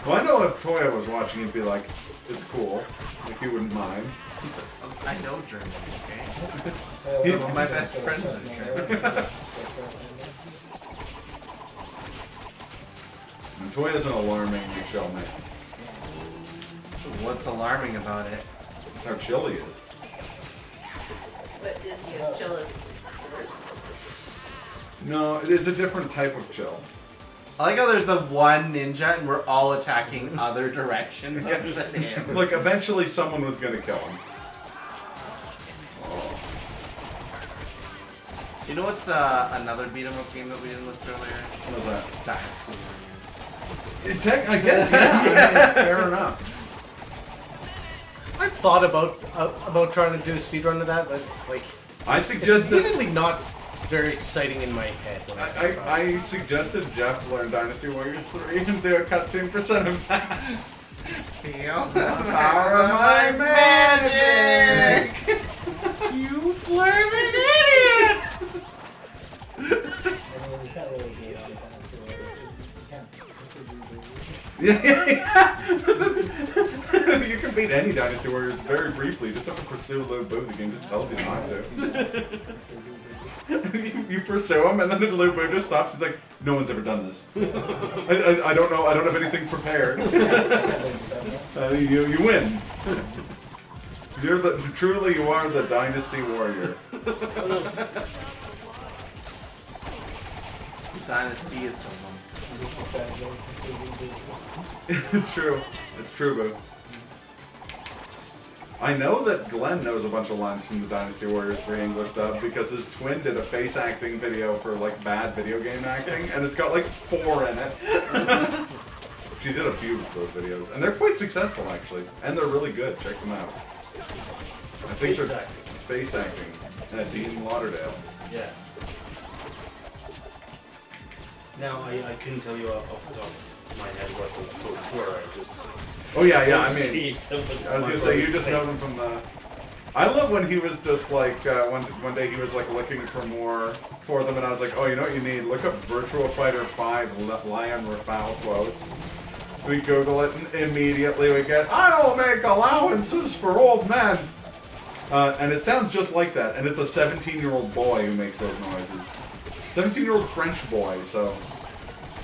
S1: Well, I know if Toya was watching, he'd be like, it's cool. Like, he wouldn't mind.
S4: I know German, okay? Some of my best friends are German.
S1: And Toya's an alarming shell man.
S4: What's alarming about it?
S1: Just how chill he is.
S3: But is he as chill as?
S1: No, it's a different type of chill.
S4: I like how there's the one ninja and we're all attacking other directions other than him.
S1: Like, eventually someone was gonna kill him. Oh.
S4: You know what's another beat 'em up game that we didn't list earlier?
S1: What was that?
S4: Dynasty Warriors.
S1: I guess, yeah. I mean, fair enough.
S2: I thought about trying to do a speedrun of that, but like,
S1: I
S2: it's
S1: suggested...
S2: admittedly not very exciting in my head. When I think about it.
S1: I suggested Jeff learn Dynasty Warriors 3 and do a cutscene for Cinemax.
S4: Feel the power of my magic!
S2: You flaming idiots!
S6: I mean, you can't really do it on the Dynasty Warriors. You can't.
S1: You can beat any Dynasty Warriors very briefly. You just have to pursue Lou Boo. The game just tells you not to. You pursue him, and then Lou Boo just stops. He's like, "No one's ever done this. I don't know. I don't have anything prepared." You win. Truly, you are the Dynasty Warrior.
S4: Dynasty is so
S1: It's true. It's true, Boo. I know that Glenn knows a bunch of lines from the Dynasty Warriors 3 English dub because his twin did a face acting video for like bad video game acting, and it's got like 4 in it. She did a few of those videos, and they're quite successful actually, and they're really good. Check them out. I think
S7: Face
S1: they're
S7: acting.
S1: face acting at Dean Lauderdale.
S7: Yeah. Now, I couldn't tell you off the top of my head what those quotes were. I just.
S1: Oh yeah, yeah. I mean, I was gonna say you just know them from the. I love when he was just like one day he was like looking for more for them, and I was like, oh, you know what you need? Look up Virtua Fighter 5 Lion Rafale quotes, We Google it and immediately we get, I don't make allowances for old men. And it sounds just like that. And it's a 17-year-old boy who makes those noises. 17-year-old French boy, so...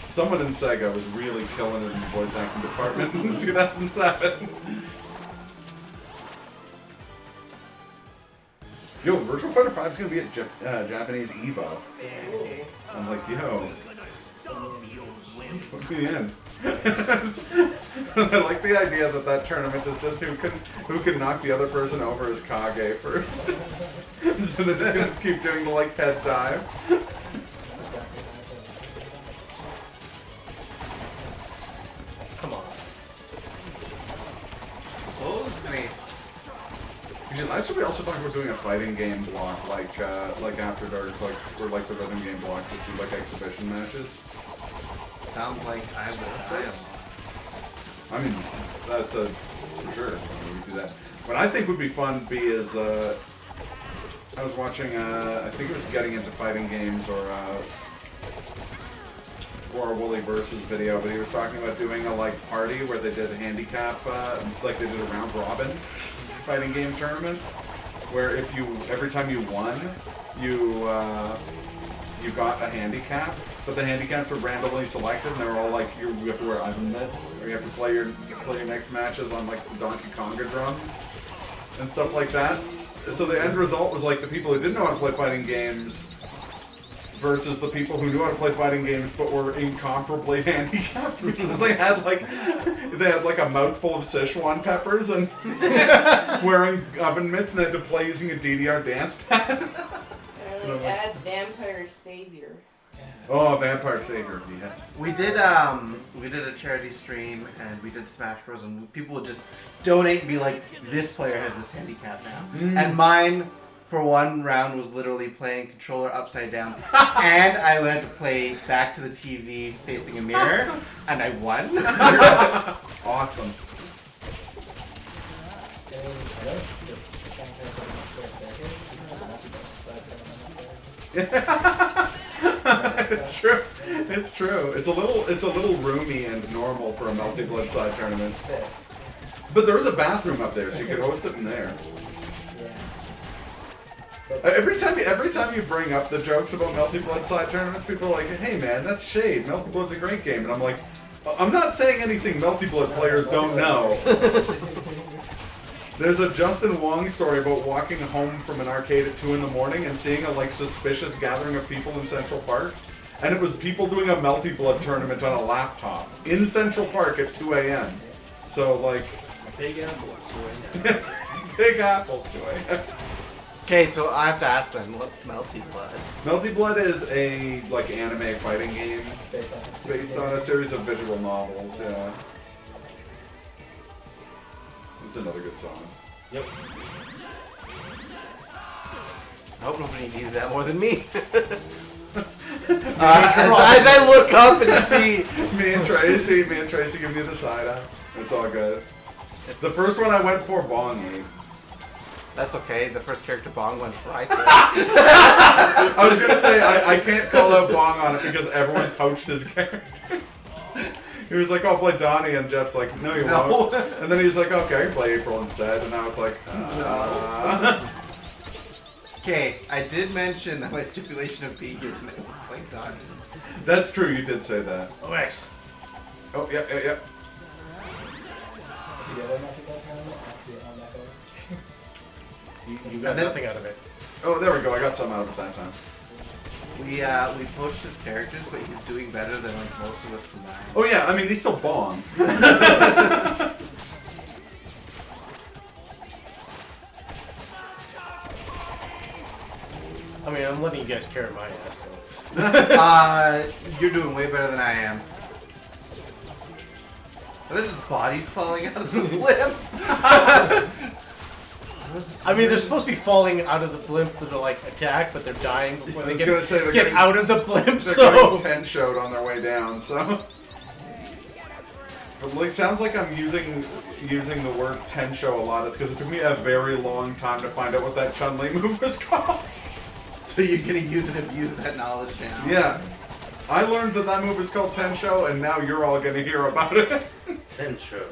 S1: Someone in Sega was really killing it in the voice acting department in 2007. Yo, Virtual Fighter 5 is going to be at Japanese EVO. I'm like, yo. Put me in. I like the idea that that tournament is just who can knock the other person over as Kage first. So they're just going to keep doing the, like, head dive.
S2: Come on.
S4: Oh, it's me.
S1: Actually, last year we also talked about doing a fighting game block, like After Dark, like or like the rhythm game block, just do like exhibition matches.
S4: Sounds like I will play them.
S1: I mean, that's a for sure. We could do that. What I think would be fun is I was watching I think it was Getting Into Fighting Games or Wooly Versus video, but he was talking about doing a like party where they did a handicap, like they did a round robin fighting game tournament, where if you every time you won, you got a handicap, but the handicaps were randomly selected, and they were all like you have to wear iron mitts, or you have to play your next matches on like the Donkey Konga drums and stuff like that. So the end result was like the people who didn't know how to play fighting games versus the people who knew how to play fighting games but were incomparably handicapped because they had like a mouthful of Sichuan peppers and wearing oven mitts and they had to play using a DDR dance pad.
S3: Add Vampire Savior.
S1: Oh, Vampire Savior, yes.
S4: We did a charity stream and we did Smash Bros. And people would just donate and be like, this player has this handicap now. And mine, for one round, was literally playing controller upside down. And I went to play back to the TV facing a mirror, and I won.
S1: Awesome. It's true. It's true. It's a little roomy and normal for a multi-blood side tournament. But there's a bathroom up there, so you could host it in there. Every time you bring up the jokes about multi-blood side tournaments, people are like, "Hey man, that's shade. Multi-blood's a great game," and I'm like, "I'm not saying anything multi-blood players don't know." There's a Justin Wong story about walking home from an arcade at 2 in the morning and seeing a like suspicious gathering of people in Central Park, and it was people doing a multi-blood tournament on a laptop in Central Park at 2 a.m. So like,
S7: Big Apple, 2 a.m.
S1: Big Apple, 2 a.m.
S4: Okay, so I have to ask then, what's Melty Blood?
S1: Melty Blood is a like anime fighting game based on a series of visual novels. Yeah, it's another good song.
S7: Yep.
S4: I hope nobody needed that more than me. As I look up and see
S1: Me and Tracy giving you the side eye. It's all good. The first one I went for Bong.
S4: that's okay. The first character Bong went right.
S1: I was gonna say I can't call out Bong on it because everyone poached his characters. He was like, "I'll play Donnie," and Jeff's like, "No, you won't." And then he's like, "Okay, play April instead." And I was like,
S4: Okay, I did mention that my stipulation of being here tonight was playing Donnie.
S1: That's true. You did say that.
S2: Ohmacs.
S1: Oh yeah.
S2: You got nothing out of it.
S1: Oh, there we go. I got some out of it that time.
S4: We poached his characters, but he's doing better than like most of us combined.
S1: Oh yeah. I mean, he's still Bong.
S2: I mean, I'm letting you guys carry my ass, so.
S4: You're doing way better than I am. Are there just bodies falling out of the blimp?
S2: I mean, they're supposed to be falling out of the blimp to like attack, but they're dying before
S1: I
S2: they
S1: was
S2: get
S1: gonna say they're getting-
S2: out of the blimp.
S1: They're
S2: So
S1: getting 10 showed on their way down, so. But like, sounds like I'm using the word Tensho a lot. It's because it took me a very long time to find out what that Chun-Li move was called.
S4: So you're gonna use and abuse that knowledge now.
S1: Yeah. I learned that move is called Tensho, and now you're all gonna hear about it.
S7: Tencho.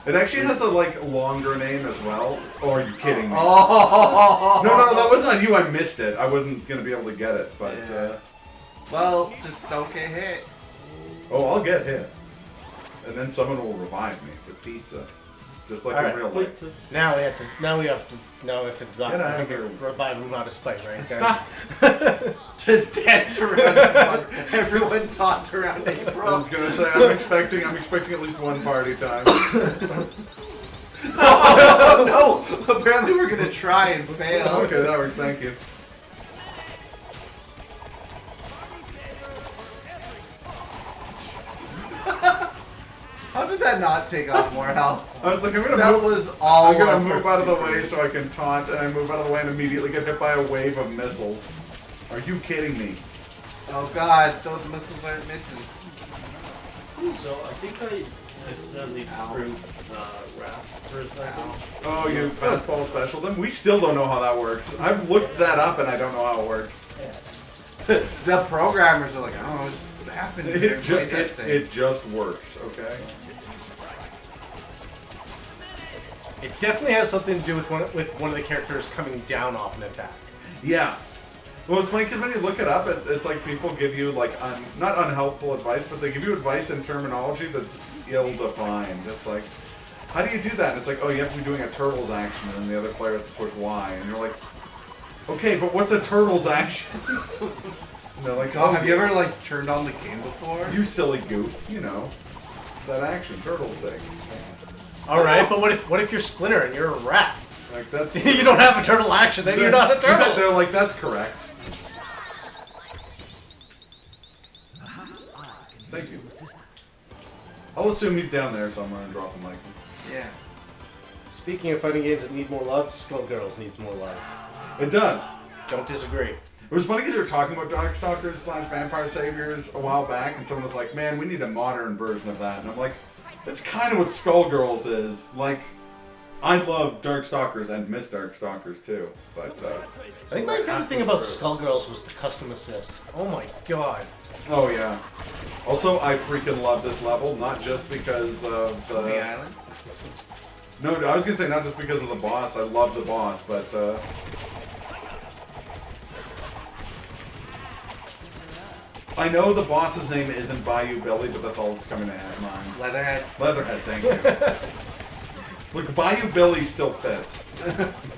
S1: It actually has a like longer name as well. Oh, are you kidding me?
S4: Oh!
S1: No, that was not you. I missed it. I wasn't gonna be able to get it, but
S4: Yeah. Well, just don't get hit.
S1: I'll get hit, and then someone will revive me with pizza, just like
S2: Alright,
S1: in real
S7: Wait,
S1: life.
S7: so
S2: Now we have to
S1: Get out of here.
S2: revive him out of spite, right, guys?
S4: Just dance around. Everyone talked around
S1: I
S4: April.
S1: was gonna say I'm expecting at least one party time.
S4: Oh no! Apparently we're gonna try and fail.
S1: Okay, that works. Thank you.
S4: How did that not take off more health?
S1: I was like, I'm gonna
S4: That
S1: move.
S4: was all.
S1: I'm gonna
S4: of
S1: move
S4: her
S1: out of the way
S4: secrets.
S1: so I can taunt, and I move out of the way and immediately get hit by a wave of missiles. Are you kidding me?
S4: Oh god, those missiles aren't missing.
S7: So I think I accidentally threw Raph for a second.
S1: Oh, you fastball special them? We still don't know how that works. I've looked that up and I don't know how it works.
S4: The programmers are like, I don't know, it just happened.
S1: It just works, okay?
S2: It definitely has something to do with one of the characters coming down off an attack.
S1: Yeah. Well, it's funny because when you look it up, it's like people give you like not unhelpful advice, but they give you advice in terminology that's ill-defined. It's like, how do you do that? And it's like, oh, you have to be doing a turtles action, and the other player has to push Y, and you're like, okay, but what's a turtles action? And they're like,
S4: Oh, have you ever like turned on the game before?
S1: you silly goof, you know, it's that action turtles thing.
S2: All right, but what if you're Splinter and you're a rat?
S1: Like that's
S2: You don't have a turtle action, then you're not a turtle.
S1: They're like, that's correct. Thank you. I'll assume he's down there somewhere and drop him like him.
S4: Yeah.
S2: Speaking of fighting games that need more love, Skullgirls needs more love.
S1: It does.
S2: Don't disagree.
S1: It was funny because we were talking about Darkstalkers / Vampire Saviors a while back, and someone was like, man, we need a modern version of that. And I'm like, that's kind of what Skullgirls is. Like, I love Darkstalkers and miss Darkstalkers too, but
S2: I think my favorite thing about Skullgirls was the custom assist. Oh my god.
S1: oh yeah. Also, I freaking love this level, not just because of
S4: The
S1: the...
S4: island?
S1: No, I was gonna say not just because of the boss. I love the boss, but I know the boss's name isn't Bayou Billy, but that's all that's coming to mind.
S4: Leatherhead.
S1: Leatherhead, thank you. Look, Bayou Billy still fits.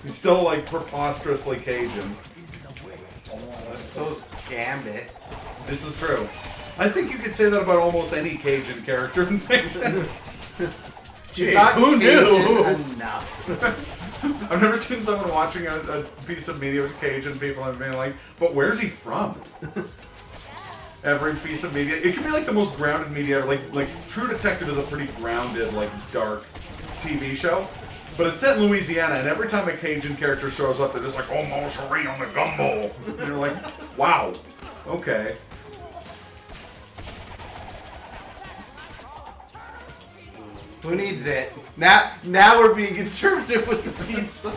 S1: He's still like preposterously Cajun.
S4: So's Gambit.
S1: This is true. I think you could say that about almost any Cajun character in fiction.
S2: Gee,
S4: Not
S2: who knew?
S4: Cajun enough.
S1: I've never seen someone watching a piece of media with Cajun people and being like, but where's he from? Every piece of media. It can be like the most grounded media ever. Like True Detective is a pretty grounded, like dark TV show. But it's set in Louisiana, and every time a Cajun character shows up, they're just like, oh, Moncherie on the gumbo. And you're like, wow, okay.
S4: Who needs it? Now we're being conservative with the pizza.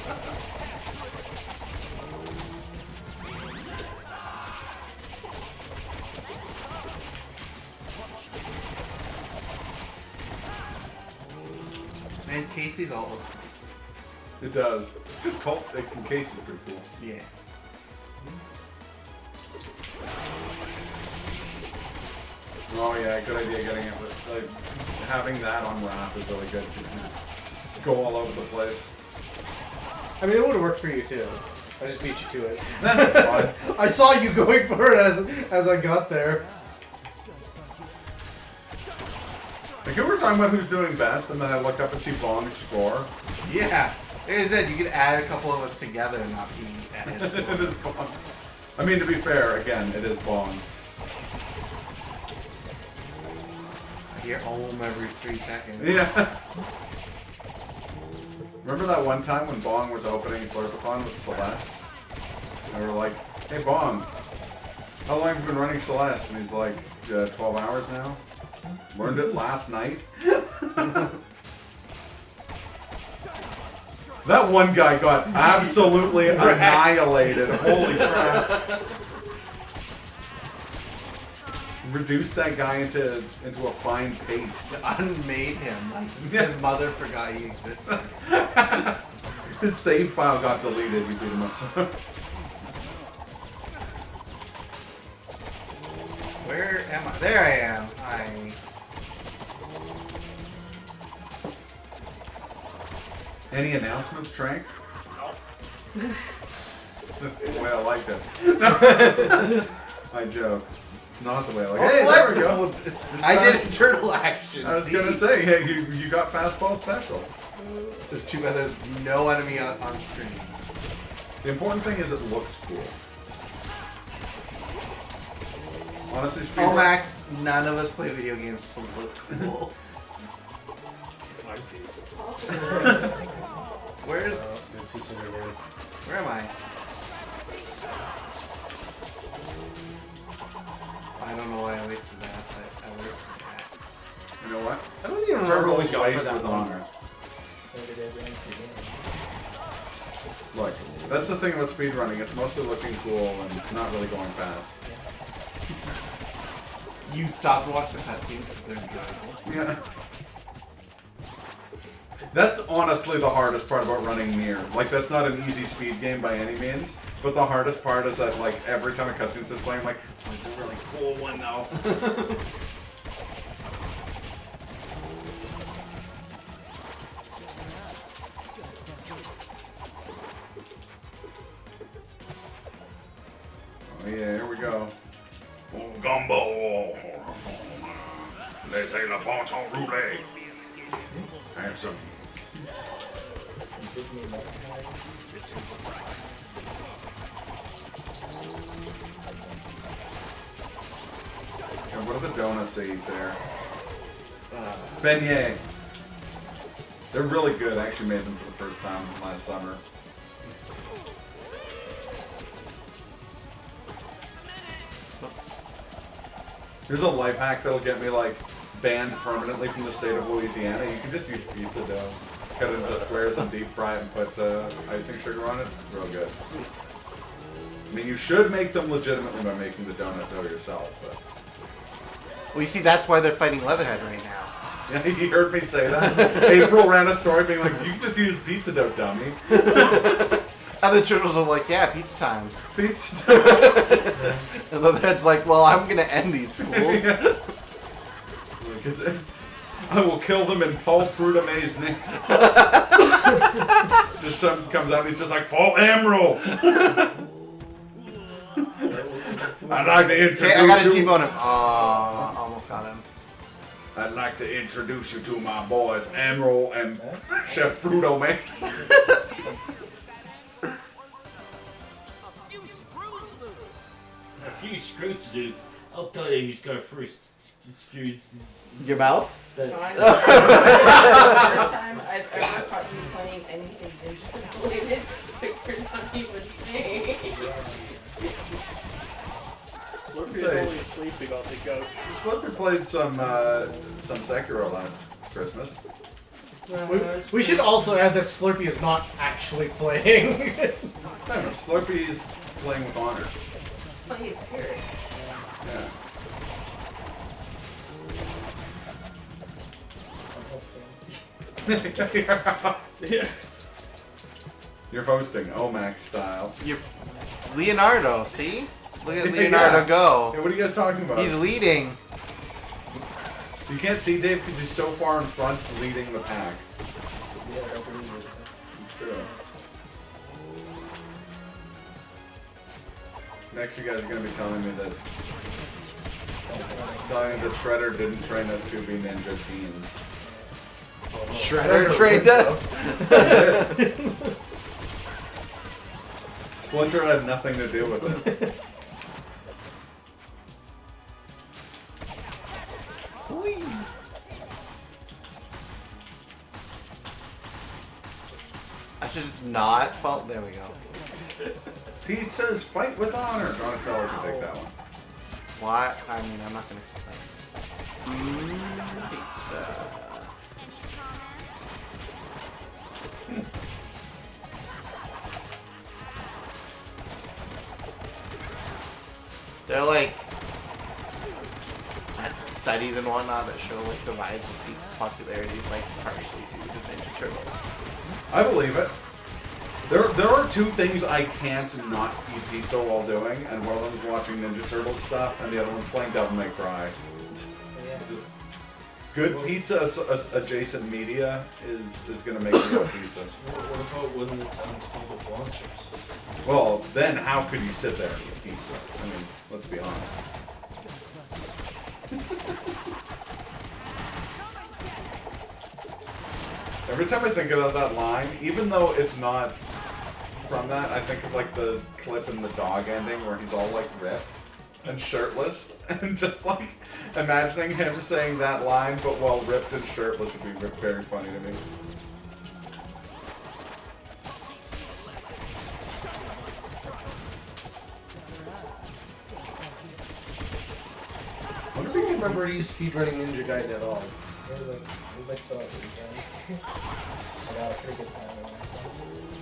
S4: Man, Casey's all over.
S1: It does. It's just Colt in case is pretty cool.
S4: Yeah.
S1: Oh yeah, good idea getting it. But like having that on Raph is really good. Just go all over the place.
S2: I mean, it would have worked for you too. I just beat you to it.
S1: Fine.
S2: I saw you going for it as I got there.
S1: Like we were talking about who's doing best, and then I look up and see Bong's score.
S4: Yeah. Like I said, you could add a couple of us together and not be at his
S1: It is Bong. I mean, to be fair, again, it is Bong.
S4: I hear home every 3 seconds.
S1: Yeah. Remember that one time when Bong was opening Slurpathon with Celeste? And we were like, hey Bong, how long have you been running Celeste? And he's like, 12 hours now. Learned it last night. That one guy got absolutely annihilated. Holy crap. reduced that guy into a fine paste.
S4: Unmade him. Like his mother forgot he existed.
S1: His save file got deleted. You beat him up.
S4: Where am I? There I am. Hi.
S1: Any announcements, Trank?
S5: No.
S1: That's the way I liked it. I joke. It's not the way I like it. Hey, there we go.
S4: I did internal action.
S1: I was
S4: see?
S1: gonna say, hey, you got fastball special.
S4: There's too bad there's no enemy on screen.
S1: The important thing is it looks cool. Honestly, speed
S4: Ohmacs, none of us play video games to look cool.
S7: I do.
S4: Where's... Where am I? I don't know why I wasted that, but I wasted that.
S1: You know what?
S2: I don't even
S1: Turtle
S2: remember what we
S1: always
S2: got for
S1: waste
S2: that
S1: with
S2: one.
S1: honor. Look, that's the thing about speedrunning. It's mostly looking cool and not really going fast.
S4: You stopped to watch the cutscenes because they're enjoyable.
S1: Yeah. That's honestly the hardest part about running Nier. Like, that's not an easy speed game by any means, but the hardest part is that, like, every time a cutscene starts playing, I'm like, oh, it's a really cool one, though. Oh, yeah, here we go. Oh, gumbo. Laissez la ponton rouler. Have some. And what are the donuts they eat there? Beignet. They're really good. I actually made them for the first time last summer. Here's a life hack that'll get me like banned permanently from the state of Louisiana. You can just use pizza dough, cut it into squares and deep fry it and put icing sugar on it. It's real good. I mean, you should make them legitimately by making the donut dough yourself, but...
S4: Well, you see, that's why they're fighting Leatherhead right now.
S1: Yeah, you heard me say that. April ran a story being like, you can just use pizza dough, dummy.
S4: And the turtles are like, yeah, pizza time.
S1: Pizza dough.
S4: And Leatherhead's like, well, I'm gonna end these fools.
S1: Yeah. Like, I will kill them in Paul Prudhomme's name. Just something comes out and he's just like, Fall Emerald! I'd like to introduce
S4: Okay, I gotta
S1: you.
S4: T-bone him. Oh, almost got him.
S1: I'd like to introduce you to my boys, Emerald and Chef Prudhomme.
S7: A few screws, dude. I'll tell you who's going first. Screws.
S4: Your mouth?
S3: Sean, this is the first time I've ever caught you playing anything digital related, but you're not even playing.
S5: Slurpy
S1: Say.
S5: is only sleepy about the goat.
S1: Slurpy played some Sekiro last Christmas.
S2: We should also add that Slurpy is not actually playing.
S1: No, Slurpy's playing with honor.
S3: Playing in spirit.
S1: Yeah.
S5: Yeah.
S1: You're hosting Ohmacs style.
S4: You're Leonardo, see? Look at Leonardo
S1: Yeah.
S4: go.
S1: Hey, what are you guys talking about?
S4: He's leading.
S1: You can't see Dave because he's so far in front leading the pack.
S6: Yeah, that's easy.
S1: It's true. Next you guys are going to be telling me that Shredder didn't train us to be ninja teens.
S4: Shredder trained us.
S1: Splinter had nothing to do with it.
S4: I should just not fall. There we go.
S1: Pete says fight with honor. Donatello can take that one.
S4: Why? I mean, I'm not gonna complain. Pizza. They're like studies and whatnot that show like the rise of pizza's popularity is like partially due to Ninja Turtles.
S1: I believe it. There are two things I can't not eat pizza while doing, and one of them is watching Ninja Turtles stuff, and the other one's playing Devil May Cry.
S6: Yeah.
S1: Just good pizza adjacent media is gonna make real pizza.
S7: What about when the town's full of monsters?
S1: Well, then how could you sit there and eat pizza? I mean, let's be honest. Every time I think about that line, even though it's not from that, I think of like the clip in the dog ending where he's all like ripped and shirtless, and just like imagining him saying that line, but while ripped and shirtless would be very funny to me.
S2: I wonder if you can remember you speedrunning Ninja Gaiden at all.
S6: It was like 12 weeks, I got a pretty good time on that.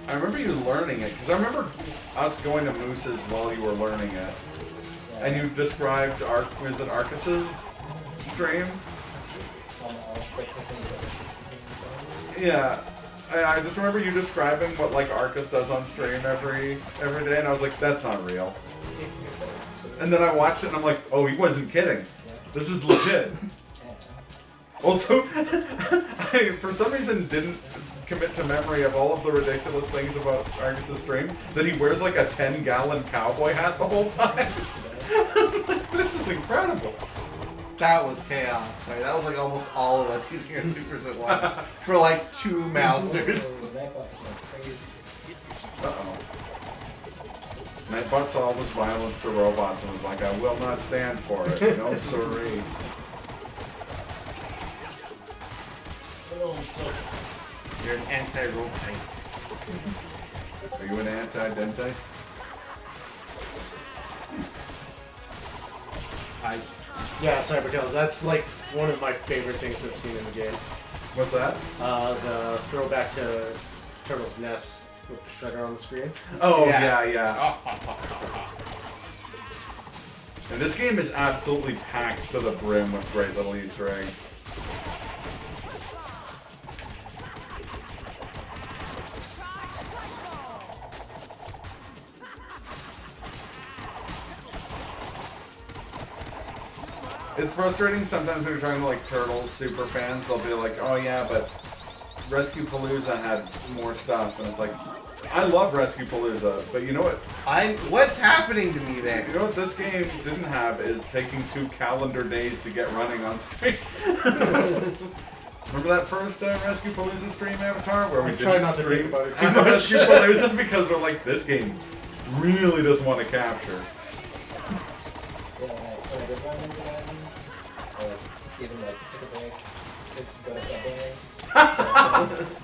S1: I remember you learning it, because I remember us going to Moose's while you were learning it, and you described was it Arcus's stream? Yeah. I just remember you describing what like Arcus does on stream every day, and I was like, that's not real. And then I watched it, and I'm like, oh, he wasn't kidding. This is legit. Also, I for some reason didn't commit to memory of all of the ridiculous things about Argus's stream, that he wears like a 10-gallon cowboy hat the whole time. Like, this is incredible.
S4: That was chaos. Sorry, that was like almost all of us using our supers at once for like 2 mousers.
S1: Uh-oh. Nightbot saw all this violence to robots and was like, I will not stand for it. No sorry.
S4: You're an anti-rope type.
S1: Are you an anti-dente?
S2: Yeah, sorry, because that's like one of my favorite things I've seen in the game.
S1: What's that?
S2: The throwback to Turtle's Nest with the shredder on the screen.
S1: Oh,
S4: Yeah.
S1: yeah. And this game is absolutely packed to the brim with great little Easter eggs. It's frustrating sometimes when you're talking to like Turtles super fans, they'll be like, oh yeah, but Rescue Palooza had more stuff, and it's like, I love Rescue Palooza, but you know what?
S4: What's happening to me there?
S1: You know what this game didn't have is taking 2 calendar days to get running on stream. Remember that first Rescue Palooza stream, Avatar, where we
S2: try
S1: didn't
S2: not to
S1: stream
S2: think about it too much.
S1: Rescue Palooza because we're like, this game really doesn't want to capture.
S6: Yeah, when I did run into that, I like even like took a break, go to Subway,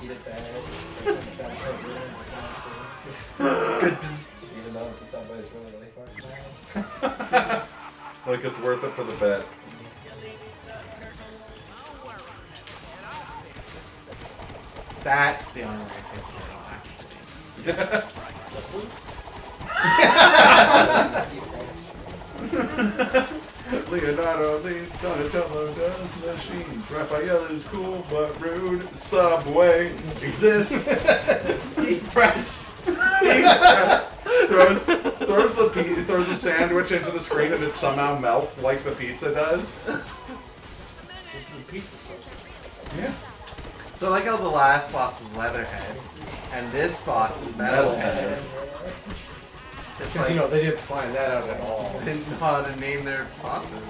S6: eat it bad, like, sound quite good on the screen.
S4: Good.
S6: Even though the Subway is really far from my house.
S1: Like, it's worth it for the bet.
S4: That's the only way I think actually.
S1: Leonardo leads, Donatello does machines. Raphael is cool but rude. Subway exists. Eat fresh. throws a sandwich into the screen and it somehow melts like the pizza does.
S7: It's the pizza sauce.
S1: Yeah.
S4: So I like how the last boss was Leatherhead, and this boss is Metalhead. It's like,
S2: You know, they didn't find that out at all.
S4: they didn't know how to name their bosses.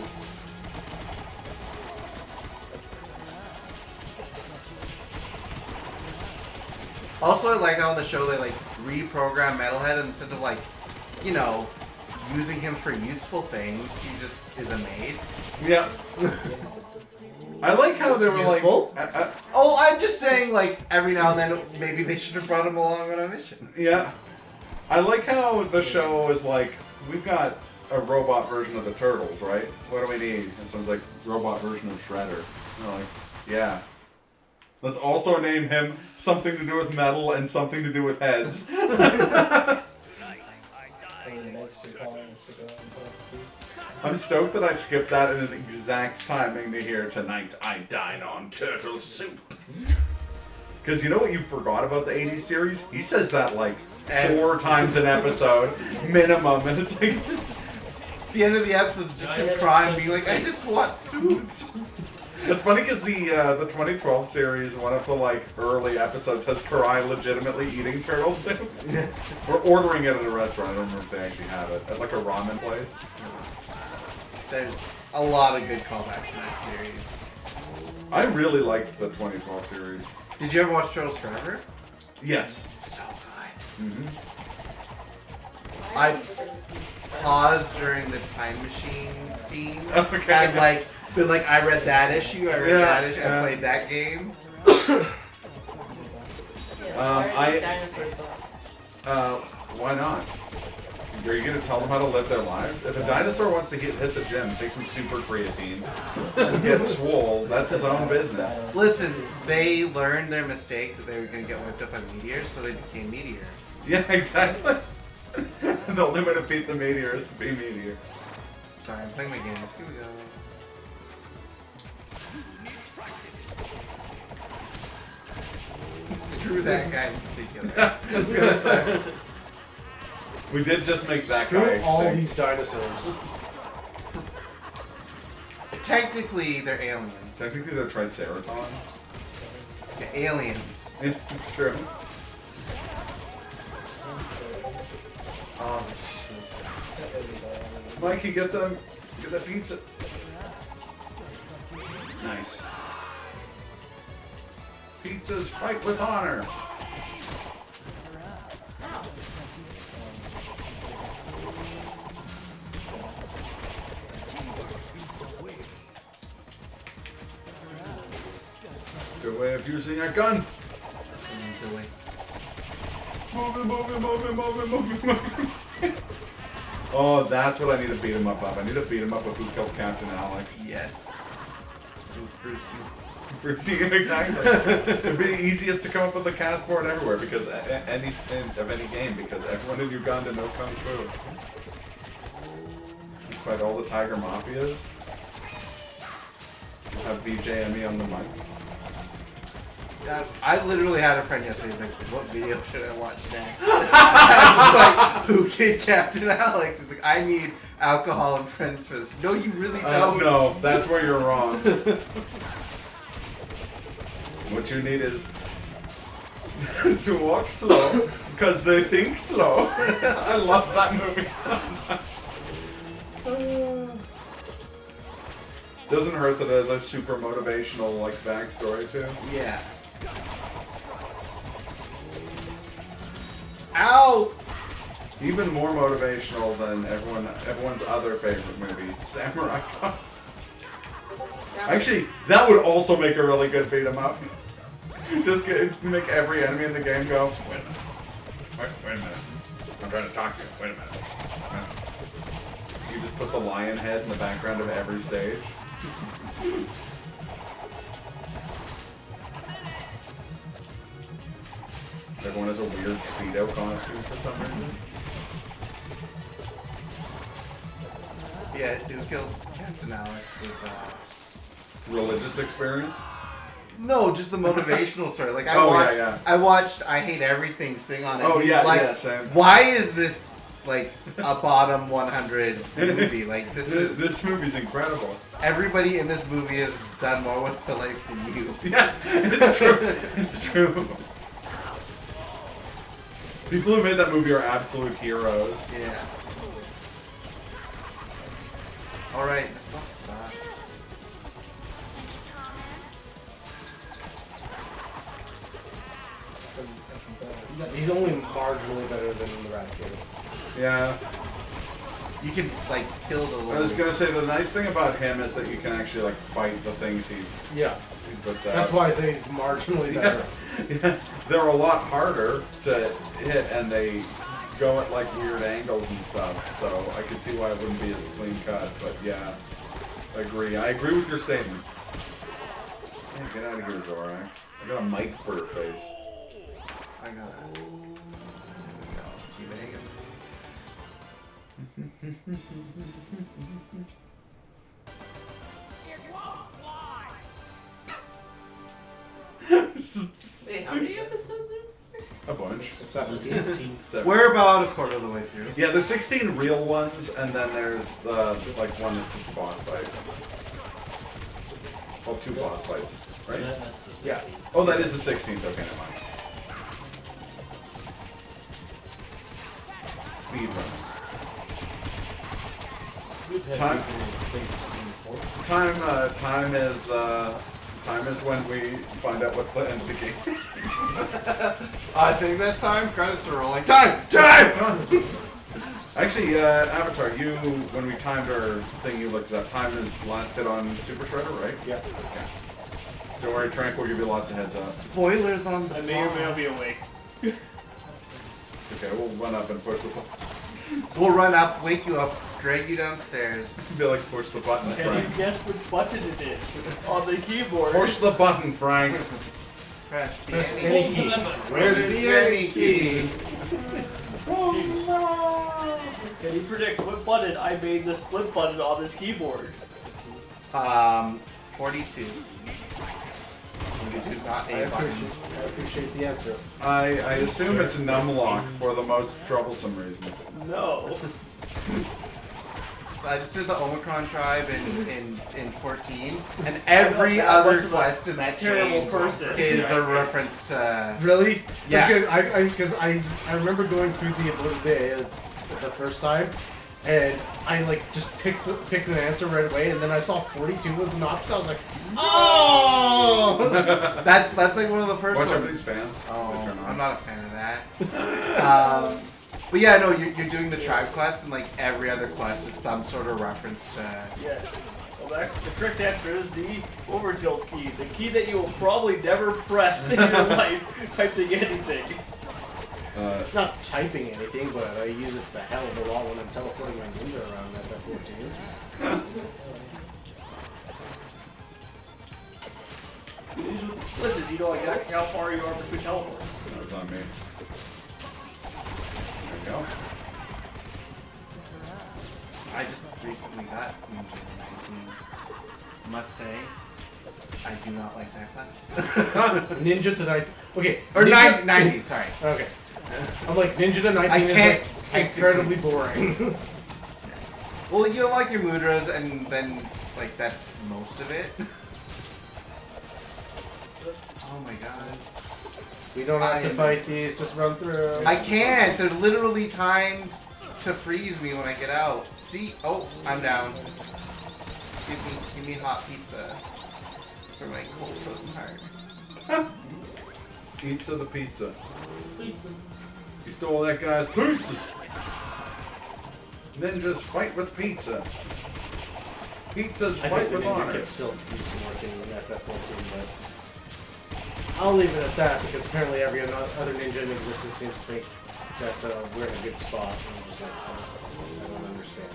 S4: Also, I like how on the show they like reprogram Metalhead, and instead of like, you know, using him for useful things, he just is a maid.
S1: Yeah. I like how they were
S2: useful.
S1: like.
S4: Oh, I'm just saying, like, every now and then maybe they should have brought him along on a mission.
S1: Yeah. I like how the show is like, we've got a robot version of the Turtles, right? What do we need? And someone's like, robot version of Shredder. And I'm like, yeah. Let's also name him something to do with metal and something to do with heads.
S6: I mean, street calls to go into the streets.
S1: I'm stoked that I skipped that in an exact timing to hear "Tonight I dine on turtle soup." Because you know what you forgot about the 80s series? He says that like 4 times an episode, minimum, and it's like...
S4: The end of the episode is just him crying, being like, I just want soup.
S1: It's funny because the 2012 series, one of the like early episodes, has Karai legitimately eating turtle soup. We're ordering it at a restaurant. I don't remember if they actually have it at like a ramen place.
S4: There's a lot of good callbacks in that series.
S1: I really liked the 2012 series.
S4: Did you ever watch Turtles Forever?
S1: Yes.
S4: So good.
S1: Mm-hmm.
S4: I paused during the time machine scene
S1: Okay.
S4: and like been like, I read that issue, I read that issue, I played that game.
S3: Yes, dinosaurs.
S1: Why not? Are you gonna tell them how to live their lives? If a dinosaur wants to hit the gym, take some super creatine, and get swole, that's his own business.
S4: Listen, they learned their mistake that they were going to get wiped up by meteors, so they became meteor.
S1: Yeah, exactly. The only way to beat the meteor is to be meteor.
S4: Sorry, I'm playing my games. Here we go. Screw that guy in particular.
S1: I was gonna say. We did just make that
S2: Screw
S1: guy
S2: all
S1: extinct.
S2: these dinosaurs.
S4: Technically, they're aliens.
S1: Technically, they're Triceratons.
S4: The aliens.
S1: Yeah, it's true.
S4: Oh, shit.
S1: Mikey, get them. Get that pizza. Nice. Pizzas fight with honor. Good way of using a gun.
S4: Really?
S1: Move it. Oh, that's what I need to beat him up of. I need to beat him up with Who Killed Captain Alex.
S4: Yes. Bruce,
S1: Brucey, exactly. It'd be the easiest to come up with a cast for it everywhere because any game because everyone in Uganda know kung fu. You fight all the Tiger Mafias. Have BJME on the mic.
S4: I literally had a friend yesterday. He's like, "What video should I watch next?" I was like, "Who killed Captain Alex?" He's like, "I need alcohol and friends for this." No, you really don't.
S1: No, that's where you're wrong. What you need is to walk slow because they think slow. I love that movie so much. Doesn't hurt that it has a super motivational like backstory too.
S4: Yeah. Ow!
S1: Even more motivational than everyone's other favorite movie, Samurai Cop. Actually, that would also make a really good beat 'em up. Just make every enemy in the game go, wait a minute. Wait a minute. I'm trying to talk to you. Wait a minute. You just put the lion head in the background of every stage. Everyone has a weird Speedo costume for some reason.
S4: Yeah, Who Killed Captain Alex was,
S1: Religious experience?
S4: No, just the motivational story. Like, I watched I Hate Everything's thing on it.
S1: Oh,
S4: He's
S1: yeah,
S4: like,
S1: yeah, same.
S4: why is this, like, a bottom 100 movie? Like,
S1: This movie's incredible.
S4: everybody in this movie has done more with their life than you.
S1: Yeah, it's true. It's true. People who made that movie are absolute heroes.
S4: Yeah. Alright, this boss sucks.
S2: He's only marginally better than the Eradicator.
S1: Yeah.
S4: You can, like, kill the little...
S1: I was gonna say, the nice thing about him is that you can actually, like, fight the things he
S2: Yeah.
S1: puts out.
S2: That's why I say he's marginally better.
S1: Yeah. They're a lot harder to hit, and they go at, like, weird angles and stuff, so I can see why it wouldn't be as clean cut, but yeah. I agree with your statement. Yeah, get out of here, Zorax. I got a mic for her face.
S4: I got it. There we go. Teabag him.
S3: Wait, how many episodes are
S1: A bunch.
S7: 16.
S1: Seven.
S4: We're about a quarter of the way through.
S1: Yeah, there's 16 real ones, and then there's the like one that's just a boss fight. Well, 2 boss fights, right?
S7: That's the 16.
S2: Yeah.
S1: Oh, that is the 16th. Okay, never mind. Speed run.
S7: We've had
S1: Time-
S7: people play this game before.
S1: Time is when we find out what the end of the game.
S4: I think that's time. Credits are rolling. Time! Time!
S1: Actually, Avatar, when we timed our thing, you looked up. Time is last hit on Super Shredder, right?
S2: Yeah.
S1: Okay. Don't worry, Trank will give you lots of heads up.
S4: Spoilers on the
S5: I may or may not be awake.
S1: It's okay, we'll run up and push the button.
S4: We'll run up, wake you up, drag you downstairs.
S1: Be like, push the button,
S5: Can
S1: Frank.
S5: you guess which button it is on the keyboard?
S1: Push the button, Frank.
S4: Press the
S2: Press
S4: any
S2: any
S4: key.
S2: key.
S4: Where's the any key?
S5: Can you predict what button I made the split button on this keyboard?
S4: 42. You do not A button.
S2: I appreciate the answer.
S1: I assume it's numlock for the most troublesome reasons.
S5: No.
S4: So I just did the Omicron tribe in 14, and every other quest in that
S5: Terrible
S4: chain
S5: person.
S4: is a reference to.
S2: Really?
S4: Yeah.
S2: Because I remember going through the Ability Day the first time, and I like just picked an answer right away, and then I saw 42 was an option. I was like, oh!
S4: That's like one of the first
S1: Watch out
S4: ones.
S1: for these fans.
S4: Oh,
S1: as they turn on.
S4: I'm not a fan of that. But yeah, no, you're doing the tribe quest, and like every other quest is some sort of reference to.
S5: Yeah. Well, actually, the correct answer is the overkill key. The key that you will probably never press in your life typing anything.
S2: Not typing anything, but I use it the hell of a lot when I'm teleporting my ninja around FF14.
S5: These with the splitters, you know exactly how far you are between teleports.
S1: That was on me. There we go.
S4: I just recently got Ninja 19. Must say, I do not like that class.
S2: Ninja to 19. Okay.
S4: Or
S2: Ninja,
S4: 90, sorry.
S2: Okay. I'm like, Ninja to 19
S4: I
S2: is
S4: can't
S2: like
S4: technically-
S2: incredibly boring.
S4: Well, you don't like your mudras, and then, like, that's most of it. Oh my god.
S2: We don't have to fight these, just run through.
S4: I can't! They're literally timed to freeze me when I get out. See? Oh, I'm down. Give me hot pizza for my cold frozen heart.
S1: Pizza the pizza. You stole that guy's pizzas. Ninjas fight with pizza. Pizzas
S2: I
S1: fight
S2: think the
S1: with
S2: Ninja
S1: honor.
S2: could still do some more things in FF14, but I'll leave it at that because apparently every other ninja in existence seems to think that we're in a good spot. And I'm just like, I don't understand.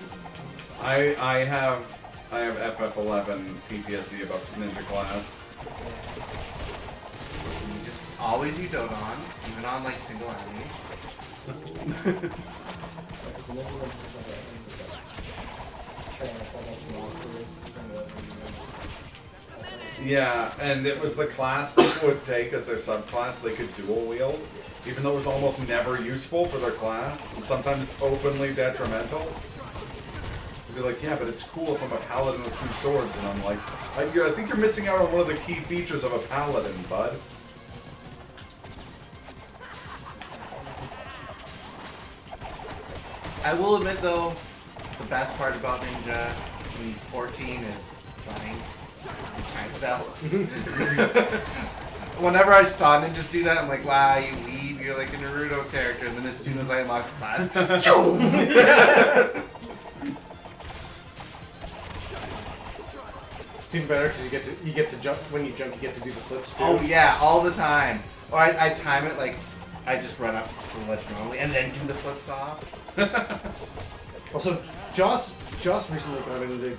S1: I have FF11 PTSD about the ninja class.
S4: You just always you dote on, even on like single enemies.
S1: Yeah, and it was the class people would take as their subclass they could dual wield, even though it was almost never useful for their class, and sometimes openly detrimental. They'd be like, yeah, but it's cool if I'm a paladin with 2 swords, and I'm like, I think you're missing out on one of the key features of a paladin, bud.
S4: I will admit though, the best part about Ninja in 14 is running. You can't sell. Whenever I saw ninjas do that, I'm like, wow, you weeb, you're like a Naruto character. And then as soon as I unlock the class,
S2: It's even better because you get to jump when you jump. You get to do the flips too.
S4: oh yeah, all the time. Or I time it like, I just run up to the ledge normally and then do the flips off.
S2: Also, Joss recently got into the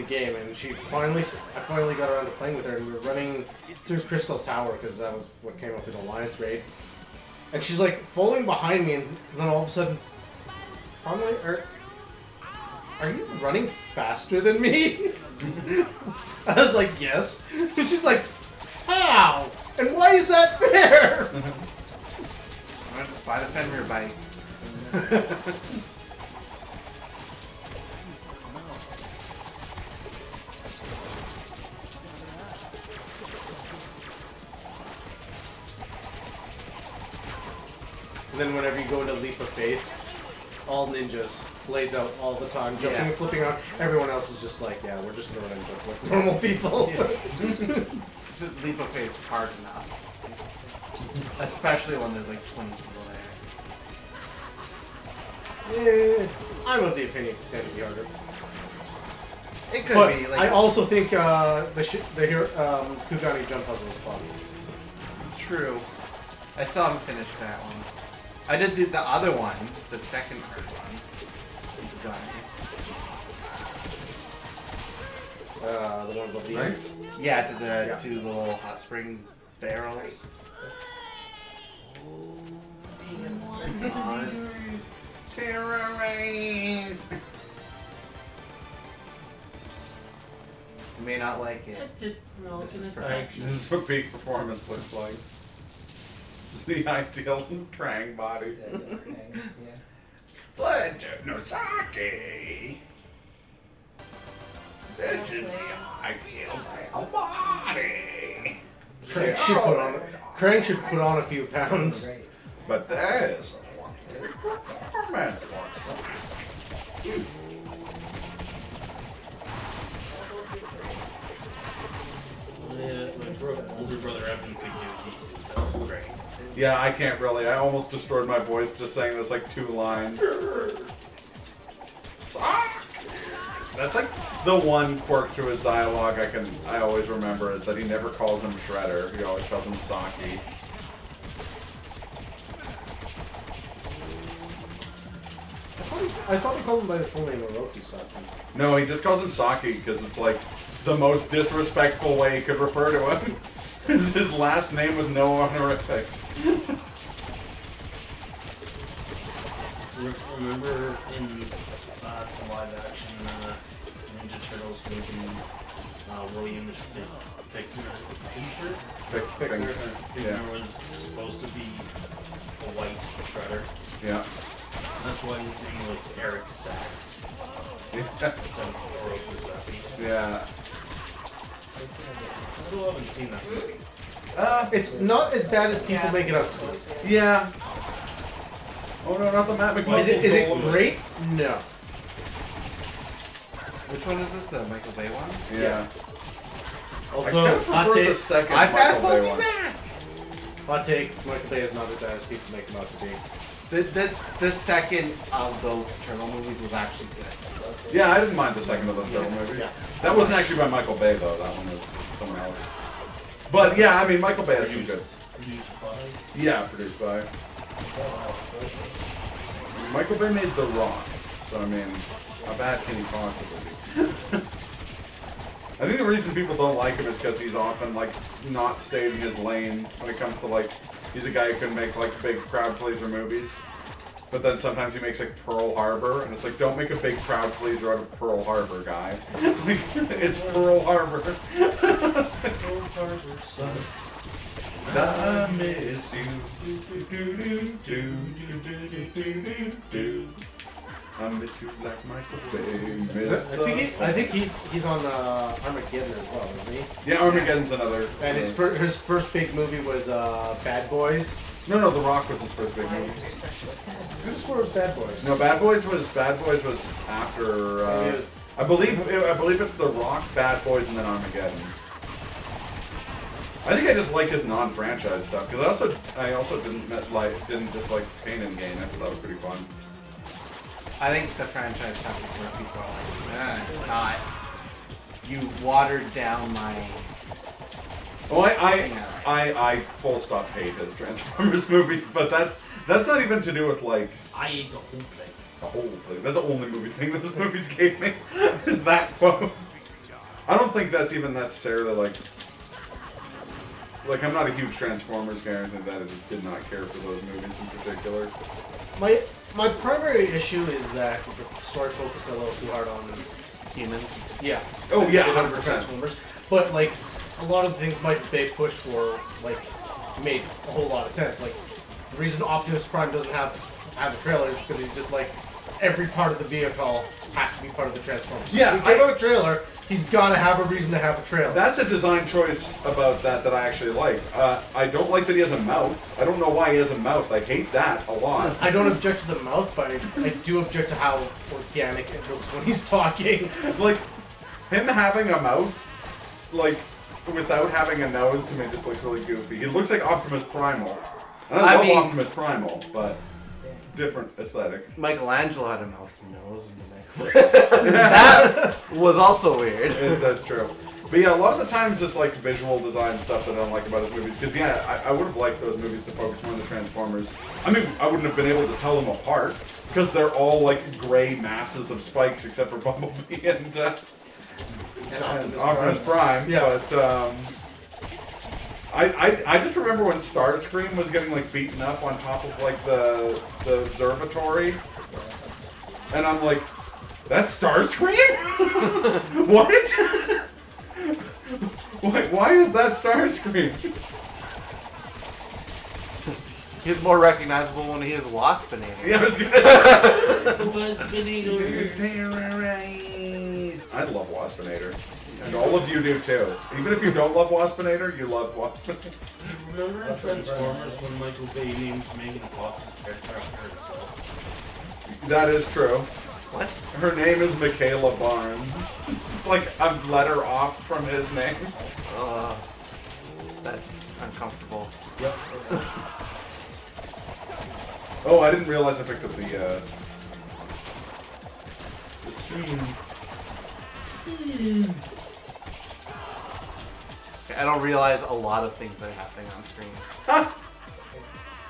S2: game, and I finally got around to playing with her, and we were running through Crystal Tower because that was what came up in Alliance Raid. And she's like falling behind me, and then all of a sudden, are you running faster than me? I was like, yes. And she's like, how? And why is that fair?
S4: I'm gonna just buy the Fenrir bike.
S2: And then whenever you go into Leap of Faith, all ninjas, blades out all the time, jumping
S4: Yeah.
S2: and flipping around. Everyone else is just like, yeah, we're just gonna run and jump like normal people.
S4: This is Leap of Faith is hard enough. Especially when there's like 20 people there.
S2: I'm of the opinion it's going to be harder.
S4: It could
S2: But
S4: be like
S2: I also think Kugani jump puzzle is fun.
S4: true. I still haven't finished that one. I did the other one, the second hard one.
S2: The one above the
S1: Nice.
S4: Yeah, to the
S2: Yeah.
S4: two little hot spring barrels. Terrorize. You may not like it. This is perfection.
S1: This is what peak performance looks like. This is the ideal Krang body.
S6: Yeah.
S1: Legend no Saki. This is the ideal male body.
S2: Krang should put on a few pounds.
S6: Great.
S1: But there's what peak performance looks like.
S7: Yeah, my older brother Evan could do these things. That was great.
S1: Yeah, I can't really. I almost destroyed my voice just saying this like 2 lines. Sock! That's like the one quirk to his dialogue I always remember is that he never calls him Shredder. He always calls him Saki.
S2: I thought he called him by the full name Oroku Saki.
S1: No, he just calls him Saki because it's like the most disrespectful way he could refer to him. His last name with no honorifics.
S7: Remember in the live action Ninja Turtles movie, William's Fickner?
S1: Finger. Yeah.
S7: Fickner was supposed to be a white shredder.
S1: Yeah.
S7: That's why his name was Eric Sachs.
S1: Yeah.
S7: Instead of Oroku Saki.
S1: Yeah.
S7: I still haven't seen that movie.
S2: It's not as bad as people make it out to be.
S1: Yeah. Oh no, not the Matt McMuscle.
S2: Is it great? No.
S4: Which one is this? The Michael Bay one?
S1: Yeah.
S2: Also,
S1: I kind of
S2: hot
S1: prefer the
S2: take.
S1: second
S4: I
S1: Michael
S4: fast
S1: Bay
S4: forward
S1: one.
S4: back.
S2: Hot take. Michael Bay is not as bad as people make him out to be.
S4: The second of those turtle movies was actually good.
S1: Yeah, I didn't mind the second of those Turtle movies.
S2: Yeah.
S1: That wasn't actually by Michael Bay though. That one was someone else. But yeah, I mean Michael Bay has some good.
S7: Produced by.
S1: Yeah, produced by. Michael Bay made The Rock, so I mean, how bad can he possibly be? I think the reason people don't like him is because he's often like not stayed in his lane when it comes to like he's a guy who can make like big crowd pleaser movies. But then sometimes he makes like Pearl Harbor, and it's like, don't make a big crowd pleaser out of Pearl Harbor, guy. Like, it's Pearl Harbor.
S7: Pearl Harbor sucks.
S1: I miss you. I miss you like Michael Bay.
S2: I think he's on Armageddon as well, isn't he?
S1: Yeah, Armageddon's another.
S2: And his first big movie was Bad Boys.
S1: No, The Rock was his first big movie.
S2: I just swore it was Bad Boys.
S1: No, Bad Boys was after.
S2: Maybe it was-
S1: I believe it's The Rock, Bad Boys, and then Armageddon. I think I just like his non-franchise stuff because I also didn't just like Pain and Gain. I thought that was pretty fun.
S4: I think the franchise stuff is where people are like, it's not. You watered down my.
S1: Oh, I full stop hate his Transformers movies, but that's not even to do with like
S7: I ate the whole thing.
S1: the whole thing. That's the only movie thing that those movies gave me is that quote. I don't think that's even necessarily like. like I'm not a huge Transformers guy or anything like that. I just did not care for those movies in particular.
S2: My primary issue is that the story focused a little too hard on humans. Yeah.
S1: Oh yeah,
S2: It was
S1: 100%.
S2: Transformers. But like a lot of the things Mike Bay pushed for like made a whole lot of sense. Like the reason Optimus Prime doesn't have a trailer is because he's just like every part of the vehicle has to be part of the Transformers.
S1: Yeah,
S2: If you give him a trailer, he's got to have a reason to have a trailer.
S1: That's a design choice about that I actually like. I don't like that he has a mouth. I don't know why he has a mouth. I hate that a lot.
S2: I don't object to the mouth, but I do object to how organic it looks when he's talking.
S1: Like, him having a mouth, like, without having a nose, to me just looks really goofy. He looks like Optimus Primal. And I love
S4: mean-
S1: Optimus Primal, but different aesthetic.
S4: Michelangelo had a mouth and nose and that was also weird.
S1: That's true. But yeah, a lot of the times it's like visual design stuff that I don't like about his movies. Because yeah, I would have liked those movies to focus more on the Transformers. I mean, I wouldn't have been able to tell them apart. Because they're all like gray masses of spikes except for Bumblebee and Optimus Prime.
S2: Yeah.
S1: But I just remember when Starscream was getting like beaten up on top of like the observatory. And I'm like, that's Starscream? What? Why is that Starscream?
S4: He's more recognizable when he is Waspinator.
S1: Yeah, I was gonna I love Waspinator. And all of you do too. Even if you don't love Waspinator, you love Waspinator.
S7: Remember in Transformers when Michael Bay named Megan Fox's character after himself?
S1: That is true.
S4: What?
S1: Her name is Michaela Barnes. It's like a letter off from his name.
S4: That's uncomfortable.
S1: Yep. Oh, I didn't realize I picked up the screen.
S4: I don't realize a lot of things that are happening on screen.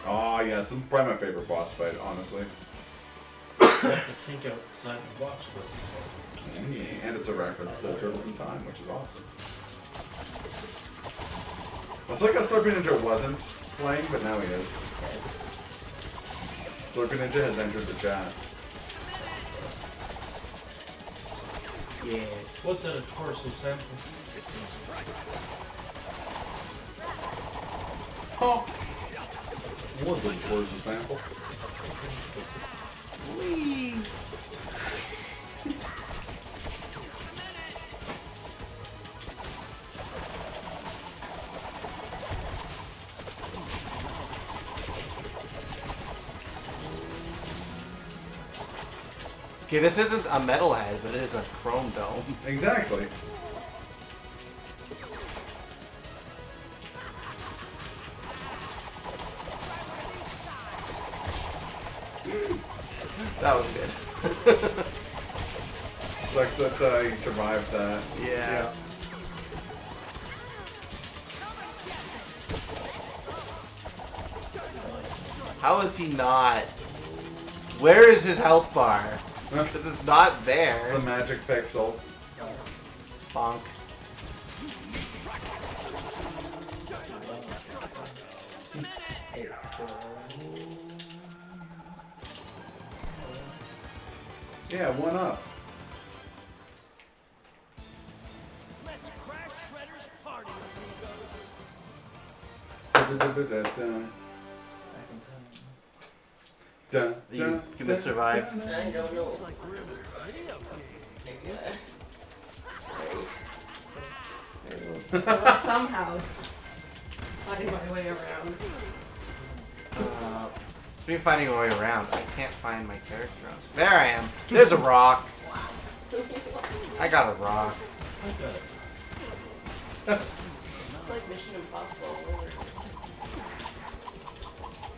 S1: Oh, yes. This is probably my favorite boss fight, honestly.
S7: You have to think outside the box for it.
S1: And it's a reference to Turtles in Time, which is awesome. It's like how Slurpy Ninja wasn't playing, but now he is. Slurpy Ninja has entered the chat.
S4: Yes.
S7: What's that, a torso sample?
S1: Oh! Was it towards the sample?
S4: Whee! Okay, this isn't a metal head, but it is a chrome dome.
S1: Exactly.
S4: That was good.
S1: Sucks that he survived that.
S4: Yeah. How is he not? Where is his health bar? Because it's not
S1: It's
S4: there.
S1: the magic pixel.
S4: Bonk.
S1: Yeah, one up.
S8: Let's crash Shredder's party.
S1: Dun,
S4: You
S1: dun,
S4: gonna
S1: dun,
S4: survive?
S1: dun, dun.
S3: I don't know. I will somehow find my way around.
S4: Been finding my way around. I can't find my character. There I am. There's a rock. I got a rock.
S7: I got it.
S3: It's like Mission Impossible.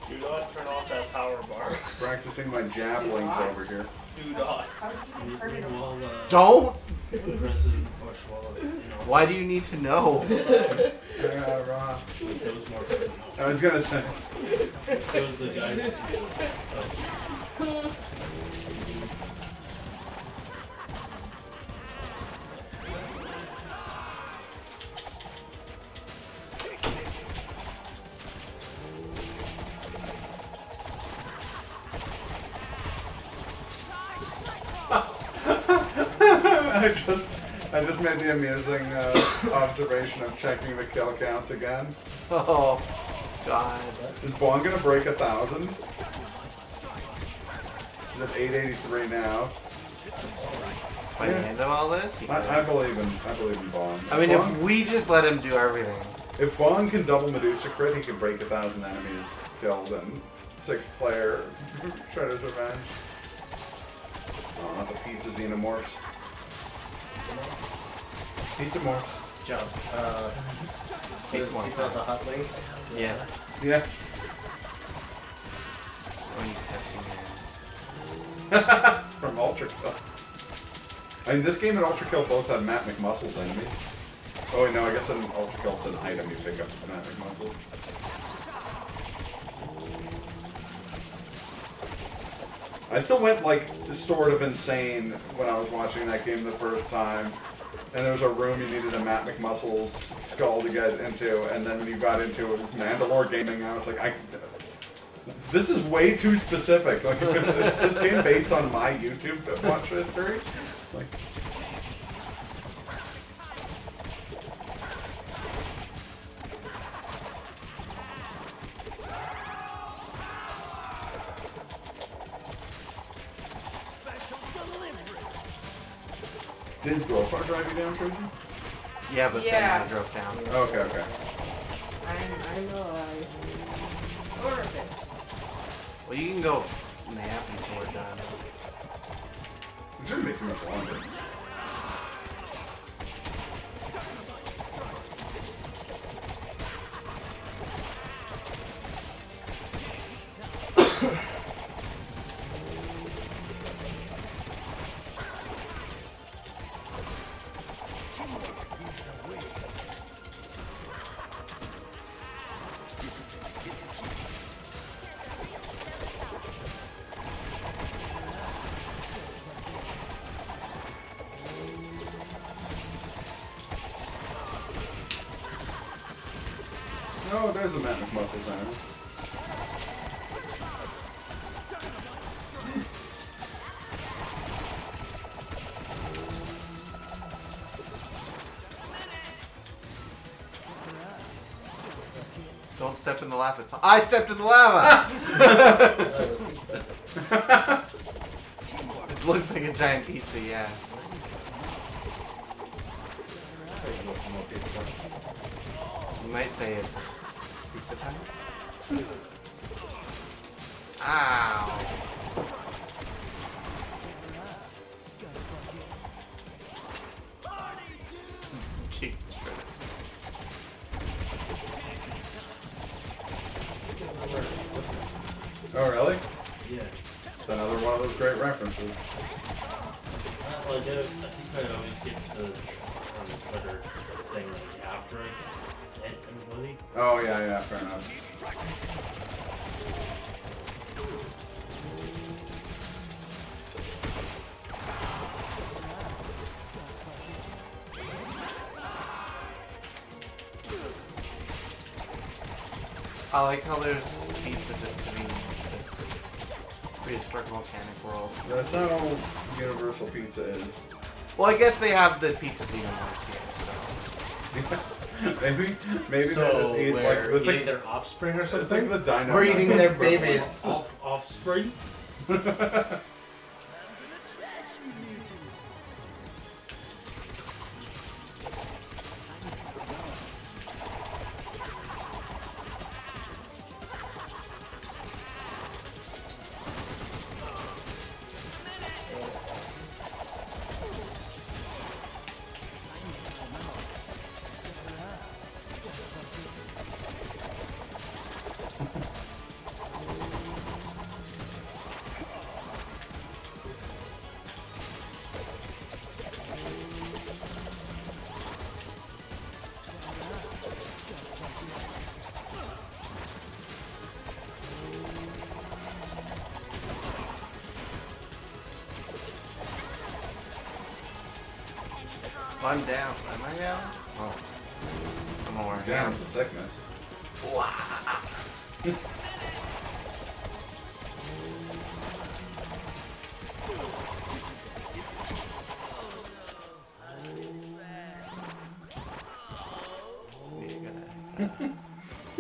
S5: Do not turn off that power bar.
S1: Practicing my jab links over here.
S5: Do not.
S3: How did you hurt it?
S7: While,
S4: Don't!
S7: President Bush, while,
S4: Why do you need to know?
S7: There was more to it.
S1: I was gonna say.
S7: There was the guy that
S1: I just made the amusing observation of checking the kill counts again.
S4: Oh, God.
S1: Is Bond gonna break 1,000? He's at 883 now.
S4: By the end of all this? he
S1: I
S4: could.
S1: believe in Bond.
S4: I mean,
S1: Bond,
S4: if we just let him do everything.
S1: if Bond can double Medusa crit, he can break 1,000 enemies killed in 6-player Shredder's Revenge. Oh, not the pizza xenomorphs. Pizza morphs.
S2: Jump.
S4: Pizza one.
S2: Pizza the hot links.
S4: Yes.
S1: Yeah.
S4: Oh, you Pepsi Mans.
S1: From Ultra Kill. I mean, this game and Ultra Kill both have Matt McMuscle's enemies. Oh, wait, no, I guess in Ultra Kill it's an item you pick up. It's Matt McMuscle. I still went, like, sort of insane when I was watching that game the first time. And there was a room you needed a Matt McMuscle's skull to get into, and then when you got into it, was Mandalore Gaming, and I was like, this is way too specific. Like, this game based on my YouTube watch history? Like, did Growfar drive you down, Tracy?
S4: Yeah, but
S3: Yeah.
S4: then I drove down.
S1: Okay, okay.
S3: I'm alive. Or a bit.
S4: Well, you can go nap until we're done.
S1: It shouldn't be too much longer. Oh, there's the Matt McMuscle's enemy.
S4: Don't step in the lava. I stepped in the lava! It looks like a giant pizza, yeah. You might say it's pizza time. Ow. Kick shredder.
S1: Oh, really?
S7: Yeah.
S1: It's another one of those great references.
S7: Well, I think I always get the Twitter thing like after I hit everybody.
S1: Oh, yeah, fair enough.
S4: I like how there's pizza just sitting in this prehistoric volcanic world.
S1: That's how Universal Pizza is.
S4: Well, I guess they have the pizza xenomorphs here, so.
S1: maybe
S2: So
S1: they just eat, like,
S2: we're
S1: it's
S2: eating
S1: like,
S2: their offspring or
S1: it's
S2: something?
S1: like the dino.
S4: We're eating
S1: Nuggets
S4: their
S1: equivalent.
S4: babies.
S7: Offspring?
S4: I'm down. Am I down? Oh. I'm over.
S1: Down with the sickness.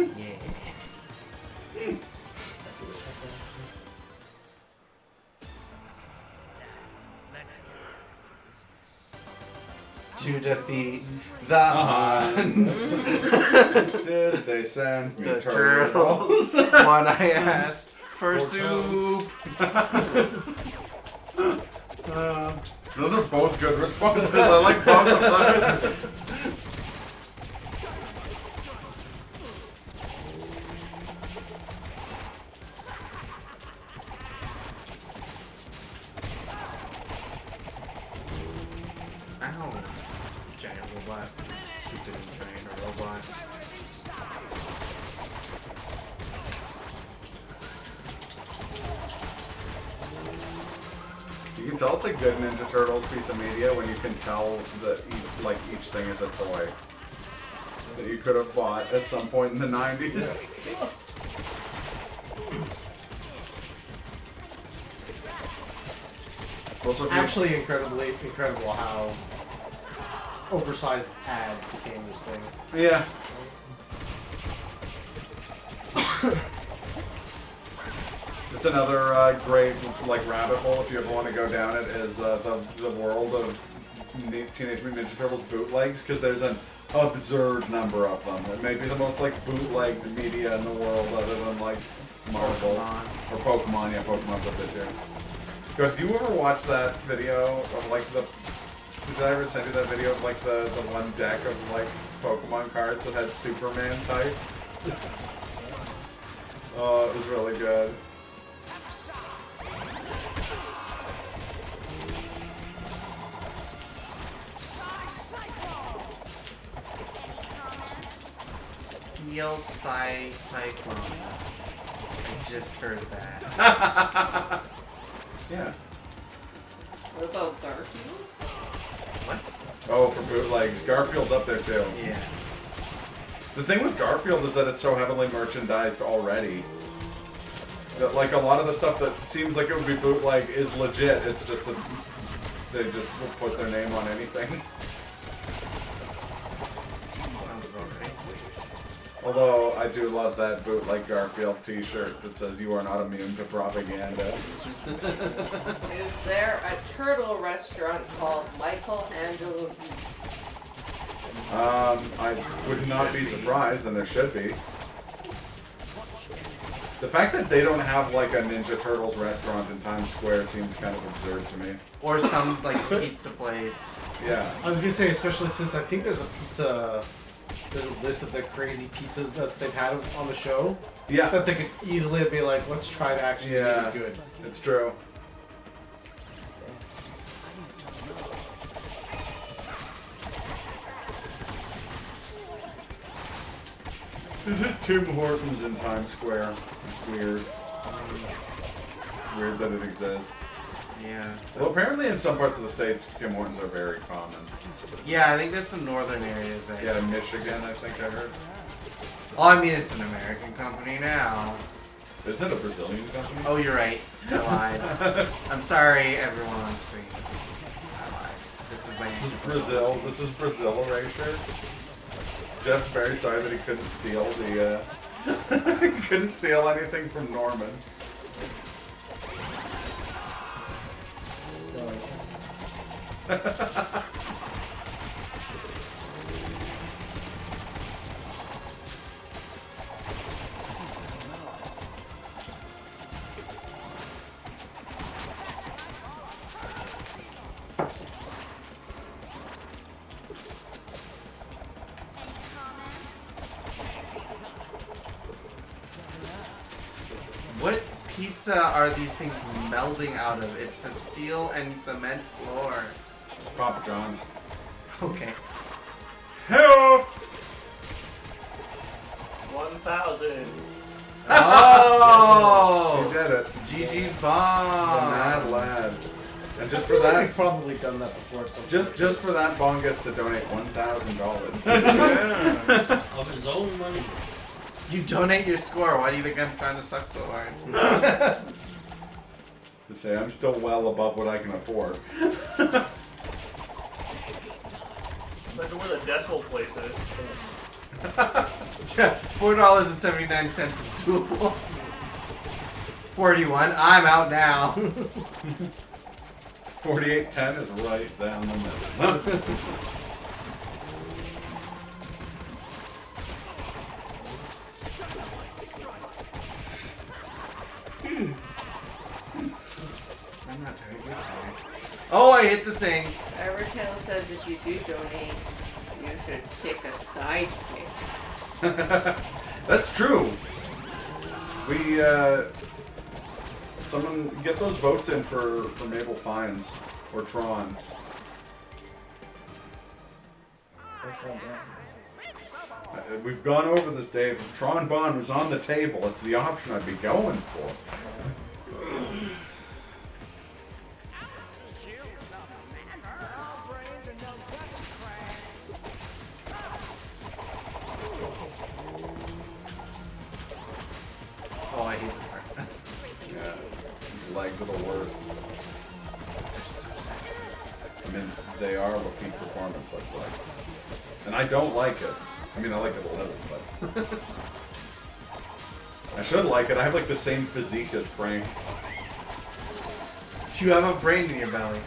S4: Yeah. To defeat the Huns.
S1: Did they send me
S4: The
S1: turtles?
S4: turtles. One I asked for soup.
S1: Those are both good responses. I like both of those.
S4: Ow. Giant robot. Stupid giant robot.
S1: You can tell it's a good Ninja Turtles piece of media when you can tell that each thing is a toy that you could have bought at some point in the 90s. Also, if you-
S2: Actually, incredible how oversized pads became this thing.
S1: yeah. It's another great rabbit hole if you ever want to go down it is the world of Teenage Mutant Ninja Turtles bootlegs, because there's an absurd number of them. It may be the most bootleg media in the world other than Marvel or Pokemon. Yeah, Pokemon's up there too. Have you ever watched that video of did I ever send you that video of the one deck of Pokemon cards that had Superman type? Oh, it was really good.
S4: Neil Cyclone. I just heard that.
S1: Yeah.
S3: What about Garfield?
S4: What?
S1: Oh, for bootlegs. Garfield's up there too.
S4: Yeah.
S1: The thing with Garfield is that it's so heavily merchandised already. That a lot of the stuff that seems like it would be bootleg is legit. It's just that they just will put their name on anything.
S4: Sounds about right.
S1: Although I do love that bootleg Garfield t-shirt that says "You are not immune to propaganda."
S3: Is there a turtle restaurant called Michelangelo Eats?
S1: I would not be surprised, and there should be. The fact that they don't have a Ninja Turtles restaurant in Times Square seems kind of absurd to me.
S4: Or some pizza place.
S1: Yeah.
S2: I was gonna say, especially since I think there's a list of the crazy pizzas that they've had on the show.
S1: Yeah.
S2: That they could easily be like, let's try to actually make it good.
S1: It's true. Is it Tim Hortons in Times Square? It's weird. It's weird that it exists.
S4: Yeah.
S1: Well, apparently in some parts of the States, Tim Hortons are very common.
S4: Yeah, I think there's some northern areas there.
S1: Yeah, Michigan, I think I heard.
S4: Oh, I mean, it's an American company now.
S1: Isn't it a Brazilian company?
S4: Oh, you're right. I lied. I'm sorry, everyone on screen. I lied. This is my
S1: This is Brazil. This is Brazil erasure. Jeff's very sorry that he couldn't steal the he couldn't steal anything from Norman.
S4: What pizza are these things melding out of? It's a steel and cement floor.
S1: Papa John's.
S4: Okay.
S1: Hello.
S5: 1,000.
S4: Oh!
S1: She did it.
S4: GG's
S1: The
S4: bomb.
S1: mad lad. And just
S2: I
S1: for
S2: feel like
S1: that,
S2: we've probably done that before.
S1: just for that, Bong gets to donate $1,000.
S7: Of his own money.
S4: You donate your score. Why do you think I'm trying to suck so hard?
S1: To say I'm still well above what I can afford.
S5: Look at where the decimal place is.
S4: $4.79 is doable. 41. I'm out now.
S1: 48.10 is right down the middle.
S4: I'm not very good at it. Oh, I hit the thing.
S3: Evertail says if you do donate, you should pick a sidekick.
S1: That's true. We someone get those votes in for Mabel Pines or Tron. We've gone over this, Dave. If Tron Bond was on the table, it's the option I'd be going for.
S4: Oh, I hate this part.
S1: Yeah, these legs are the worst.
S4: They're so sexy.
S1: I mean, they are what peak performance looks like. And I don't like it. I mean, I like it a little, but... I should like it. I have like the same physique as Frank's.
S4: You have a brain in your belly.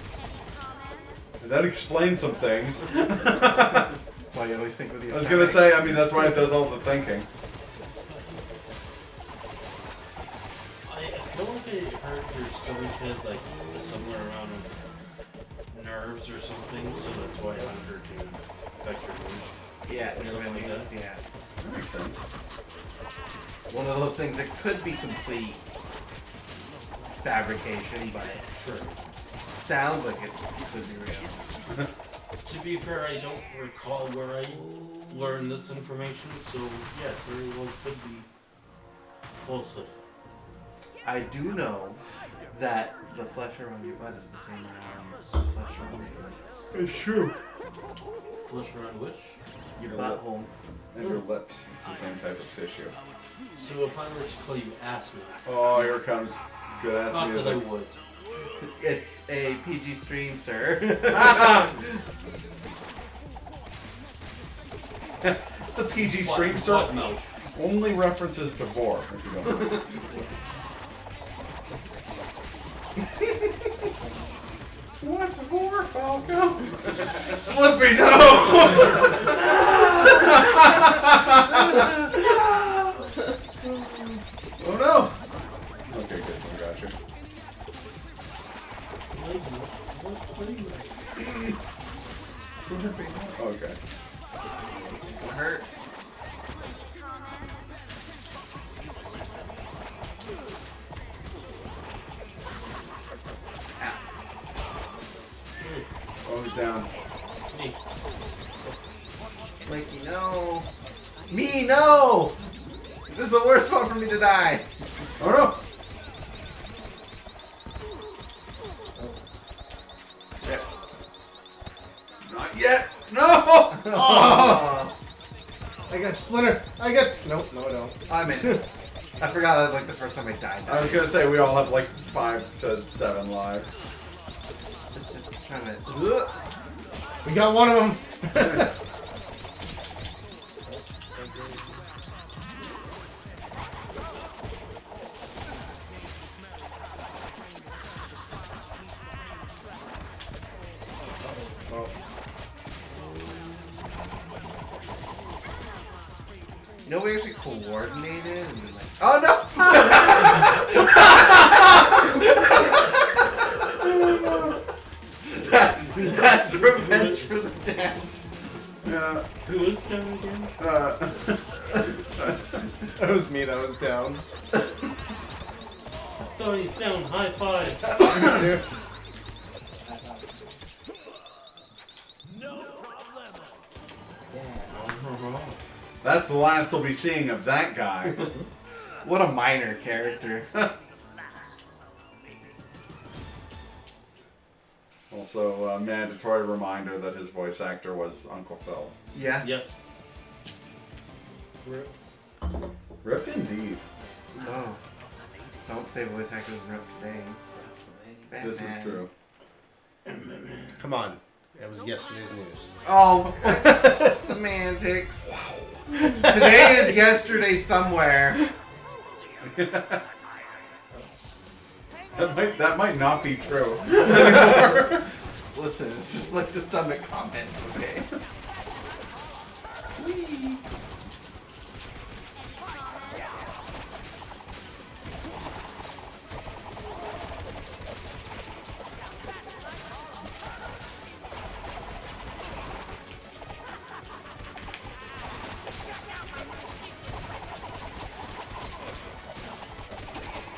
S1: And that explains some things.
S4: Why you always think with your
S1: I was gonna say, I mean, that's why it does all the thinking.
S7: I feel like I heard your stomach has like a similar amount of nerves or something, so that's why hunger can affect your mood.
S4: Yeah,
S7: Or something like that.
S4: yeah.
S1: That makes sense.
S4: One of those things that could be complete fabrication, but
S7: Sure.
S4: sounds like it could be real.
S7: To be fair, I don't recall where I learned this information, so yeah, it very well could be falsehood.
S4: I do know that the flesh around your butt is the same around the flesh around your lips.
S1: It's true.
S7: Flesh around which?
S4: Your butthole.
S1: And your lips. It's the same type of tissue.
S7: So if I were to call you ass man,
S1: Oh, here it comes. Good ass
S7: not that I
S1: music.
S7: would.
S4: It's a PG stream, sir.
S1: It's a PG stream, sir.
S7: Butt mouth.
S1: Only references to Vor, if you don't know. What's Vor, Falco?
S4: Slippy, no!
S1: Oh no! Okay, good. I got you. Okay.
S4: It's gonna hurt.
S1: Oh, who's down?
S7: Me.
S4: Mikey, no. Me, no! This is the worst spot for me to die.
S1: Oh no!
S4: Yeah.
S1: Not yet! No!
S4: Oh.
S2: I got Splinter. I got. Nope, no, I don't.
S4: I'm in. I forgot that was like the first time I died.
S1: I was gonna say we all have like 5 to 7 lives.
S4: It's just trying to.
S2: We got one of them.
S1: Oh.
S4: No, we actually coordinated and been like, oh no! that's revenge for the dance.
S1: Yeah.
S7: Who is down again?
S2: That was me. That was down.
S7: Tony's down, high five.
S8: No problem.
S6: Yeah.
S1: That's the last we'll be seeing of that guy.
S4: What a minor character.
S1: Also, a mandatory reminder that his voice actor was Uncle Phil.
S4: Yeah.
S7: Yes.
S1: Rip indeed.
S4: Oh. Don't say voice actors are up today.
S1: This is
S4: Batman.
S1: true.
S2: Come on. It was yesterday's news.
S4: Oh, semantics. Today is yesterday somewhere.
S1: That might not be true anymore.
S4: Listen, it's just like the stomach comment, okay? Whee.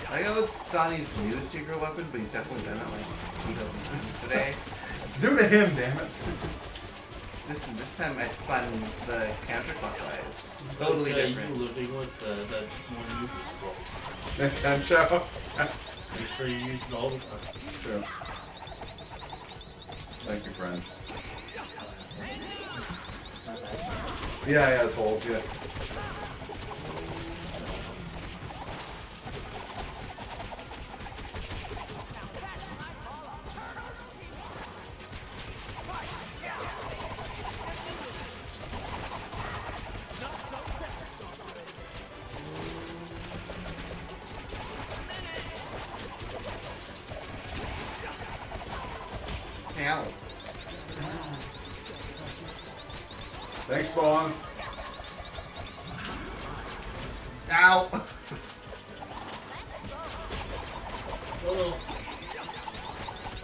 S4: I know it's Donnie's new secret weapon, but he's definitely done it like 2,000 times today.
S1: It's new to him, damn it.
S4: This time I spun the counterclockwise. Totally different.
S7: You living with that one you just broke.
S1: That 10 show.
S7: Make sure you use it all the time.
S1: True. Thank you, friend. Yeah, it's old, yeah.
S4: Ow.
S1: Thanks, Bong.
S4: Ow.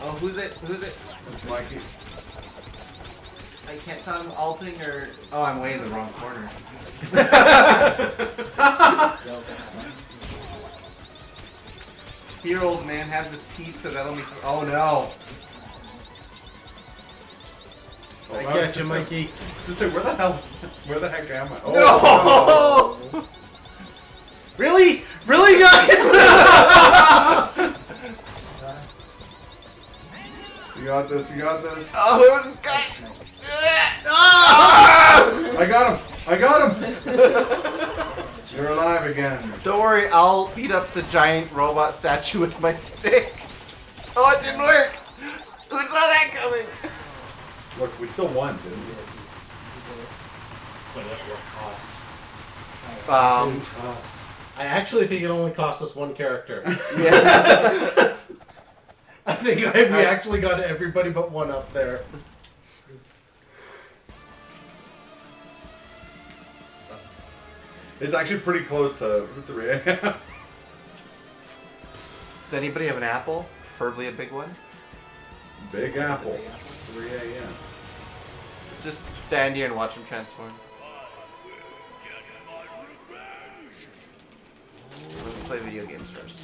S4: Oh, who's it? Who's it?
S1: It's Mikey.
S4: I can't tell I'm alting or... Oh, I'm way in the wrong corner. Here, old man, have this pizza. That'll make... Oh, no.
S2: I got you, Mikey.
S1: Just say, where the heck am I?
S4: No!
S2: Really? Really, guys?
S1: You got this, you got this.
S4: Oh, this guy...
S1: I got him! You're alive again.
S4: Don't worry, I'll beat up the giant robot statue with my stick. Oh, it didn't work! Who saw that coming?
S1: Look, we still won, didn't we?
S7: But at what cost?
S2: Cost. I actually think it only cost us one character.
S4: Yeah.
S2: I think we actually got everybody but one up there.
S1: It's actually pretty close to 3 a.m.
S4: Does anybody have an apple? Preferably a big one?
S1: Big Apple. 3 a.m.
S4: Just stand here and watch him transform. Let's play video games first.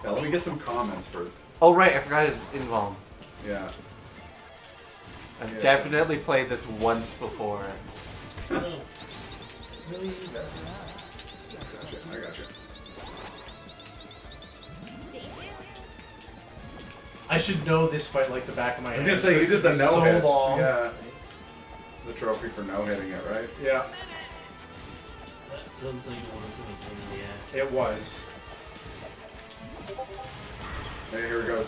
S1: Yeah, let me get some comments first.
S4: Oh right, I forgot his invuln.
S1: Yeah.
S4: I've
S1: Yeah.
S4: definitely played this once before.
S1: Gotcha, I gotcha.
S2: I should know this fight like the back of my
S1: I
S2: hand.
S1: was gonna say, you did the
S2: so
S1: no-hit.
S2: long.
S1: Yeah. The trophy for no-hitting it, right?
S2: Yeah,
S7: That sounds like one of the pain in the ass.
S2: it was.
S1: Hey, here it goes.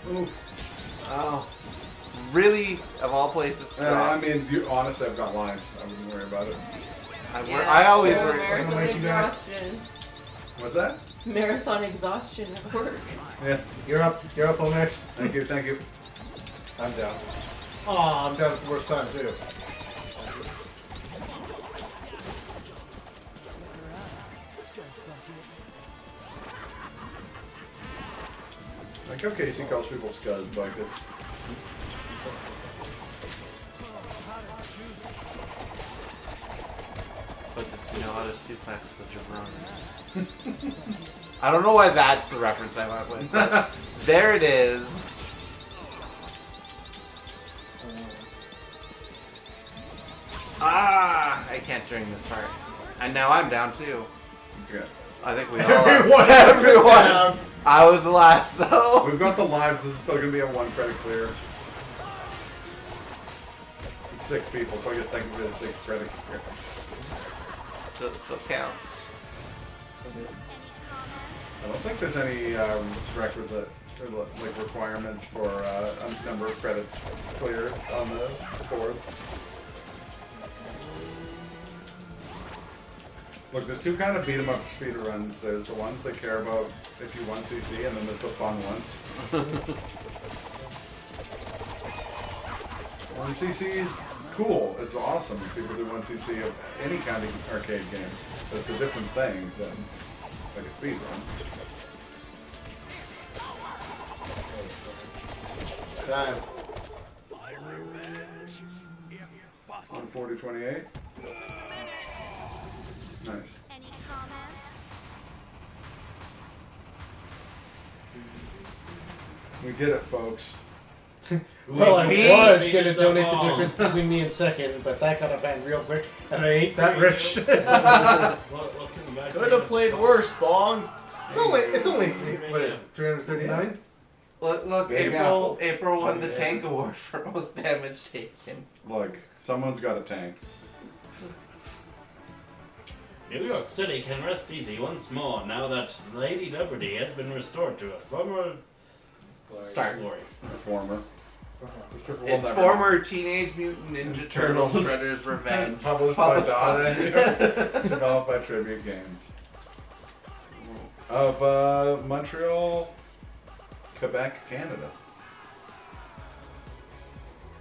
S1: Oof.
S4: Oh. Really? Of all places to
S1: I
S4: drop?
S1: mean, honestly, I've got lines. I wouldn't worry about it.
S4: I always
S3: so
S4: worry.
S3: Marathon
S2: Mikey back.
S3: exhaustion.
S1: What's that?
S3: Marathon exhaustion at work.
S1: Yeah.
S2: You're up, Ohmacs.
S1: Thank you, thank you.
S2: I'm down. Oh, I'm down at the worst time too.
S1: Like how Casey calls people scuzz buckets.
S4: But does he know how to suplex the jabroni? I don't know why that's the reference I went with, but there it is. Ah! I can't during this part. And now I'm down too.
S1: It's good.
S4: I think we all are.
S2: Everyone down.
S4: I was the last though.
S1: We've got the lives. This is still gonna be a 1 credit clear. 6 people, so I guess technically it's 6 credit.
S4: So it still counts.
S1: I don't think there's any requisite or like requirements for a number of credits cleared on the boards. Look, there's 2 kind of beat 'em up speedruns. There's the ones that care about if you won CC, and then there's the fun ones. 1cc is cool. It's awesome. People do 1cc of any kind of arcade game, but it's a different thing than like a speedrun.
S2: Time.
S1: On 4028. Nice.
S9: Any comments?
S1: We did it, folks.
S2: Well, I
S7: We
S2: was
S7: beat
S2: going to
S7: the
S2: donate the
S7: bomb.
S2: difference between me and second, but that got a ban real quick, and I ain't that rich.
S7: Welcome back.
S5: Could have played worse, Bong.
S2: It's only what is it, 339?
S4: Look,
S1: Big
S4: April won the tank award for most damage taken.
S1: Look, someone's got a tank.
S7: New York City can rest easy once more now that Lady Liberty has been restored to a former
S4: Start.
S7: glory.
S1: Former.
S4: It's former Teenage Mutant Ninja Turtles Shredder's Revenge.
S1: Published by Dada. Developed by Tribute Games. Of Montreal, Quebec, Canada.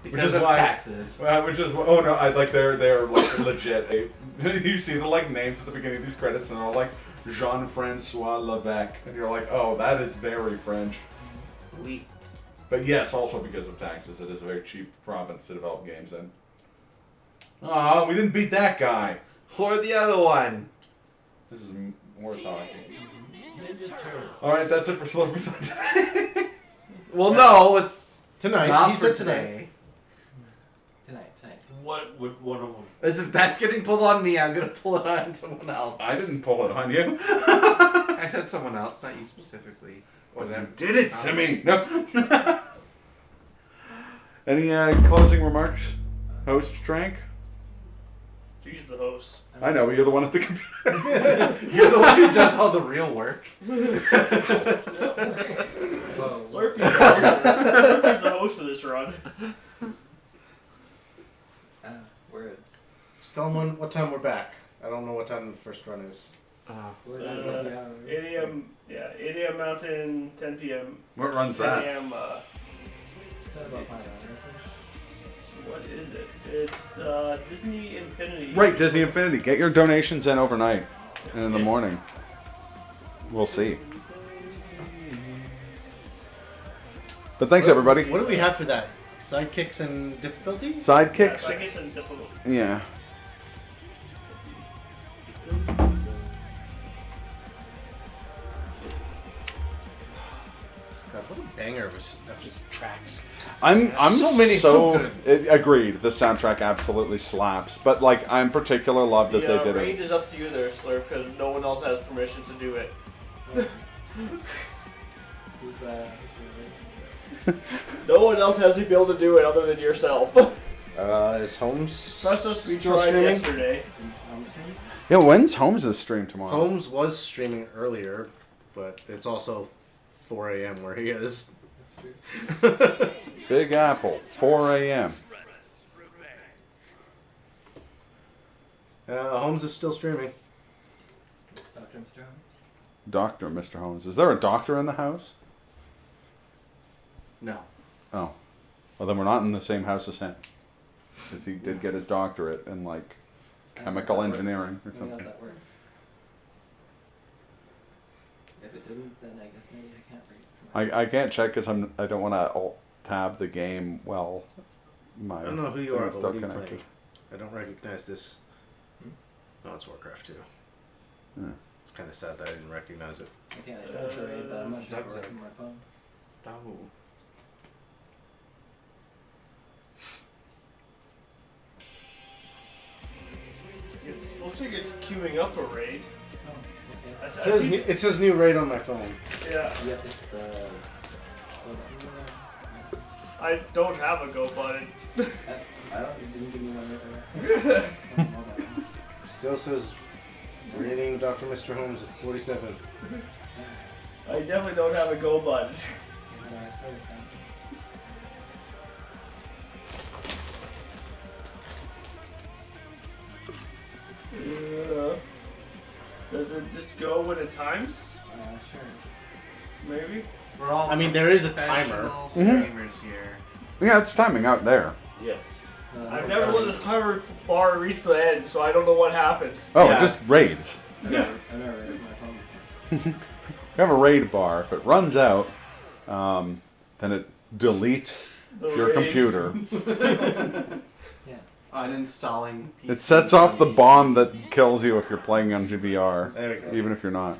S4: Because
S1: is
S4: of
S1: why-
S4: taxes.
S1: Which is oh no, I like they're like legit. You see the like names at the beginning of these credits, and they're all like Jean-Francois Levesque, and you're like, oh, that is very French.
S4: We.
S1: But yes, also because of taxes, it is a very cheap province to develop games in. Aw, we didn't beat that guy.
S4: Or the other one.
S1: This is more talking.
S7: Ninja Turtles.
S1: All right, that's it for Slurpathon today.
S4: Well, no, it's
S2: Tonight.
S4: not
S2: He
S4: for
S2: said
S4: today.
S6: Tonight.
S7: What would one of them?
S4: As if that's getting pulled on me, I'm gonna pull it on someone else.
S1: I didn't pull it on you.
S4: I said someone else, not you specifically. Or
S1: You
S4: them.
S1: did it to me. No. Any closing remarks, host Trank?
S5: She's the host.
S1: I know, you're the one at the computer.
S4: You're the one who does all the real work.
S5: Slurpy's the host of this run.
S6: Words.
S2: Just tell them what time we're back. I don't know what time the first run is.
S6: We're done with the hours.
S5: 8 a.m. Yeah, 8 a.m. Mountain, 10 p.m.
S1: What run's
S5: 10
S1: that?
S5: a.m.
S6: It's at about 5 hours.
S5: What is it? It's Disney Infinity.
S1: Right, Disney Infinity. Get your donations in overnight and in the morning. We'll see. But thanks, everybody.
S2: What do we have for that? Sidekicks and difficulty?
S1: Sidekicks?
S5: I guess it's difficult.
S1: Yeah.
S2: God, what a banger of just tracks.
S1: I'm
S2: So many so
S1: agreed. The soundtrack absolutely slaps. But like, I'm particular love that
S5: The
S1: they did
S5: range
S1: it.
S5: is up to you there, Slurp, because no one else has permission to do it. No one else has the ability to do it other than yourself.
S2: Is Holmes?
S5: Trust we
S2: Still
S5: tried
S2: streaming?
S5: yesterday.
S1: Yeah, when's Holmes' stream tomorrow?
S2: Holmes was streaming earlier, but it's also 4 a.m. where he is.
S1: Big Apple, 4 a.m.
S2: Holmes is still streaming.
S6: It's Dr. Mr. Holmes.
S1: Doctor, Mr. Holmes. Is there a doctor in the house?
S4: No.
S1: Oh. Well, then we're not in the same house as him. Because he did get his doctorate in, like, chemical engineering or
S6: I don't know
S1: something.
S6: if that works. If it didn't, then I guess maybe I can't read.
S1: I can't check because I don't want to alt-tab the game while my
S2: I don't know who you
S1: thing
S2: are,
S1: is
S2: but
S1: still
S2: what are you
S1: connected.
S2: playing? I don't recognize this. Oh, it's Warcraft 2.
S1: Yeah.
S2: It's kind of sad that I didn't recognize it.
S6: I can't adventure raid, but I'm not sure
S4: Zug
S6: it's
S4: Zug.
S6: on my phone.
S4: Oh.
S5: It looks like it's queuing up a raid.
S6: Oh, okay.
S2: It says new raid on my phone.
S5: Yeah.
S6: Yeah, it's the...
S5: I don't have a go button.
S6: I don't. You didn't give me one right there. Something like that.
S2: Still says rating Dr. Mr. Holmes at 47.
S5: I definitely don't have a go button.
S6: Yeah, I saw your thing.
S5: Does it just go when it times?
S6: Sure.
S5: Maybe?
S4: We're all
S2: I mean, there is a timer.
S4: professional streamers here.
S9: Yeah, it's timing out there.
S5: Yes. I've never let this timer bar reach the end, so I don't know what happens.
S9: Oh,
S2: Yeah.
S9: it just raids.
S6: I never read my phone.
S9: You have a raid bar. If it runs out, then it deletes
S5: The
S9: your
S5: raid.
S9: computer.
S4: Uninstalling.
S9: It sets off the bomb that kills you if you're playing on GVR,
S2: There we go.
S9: even if you're not.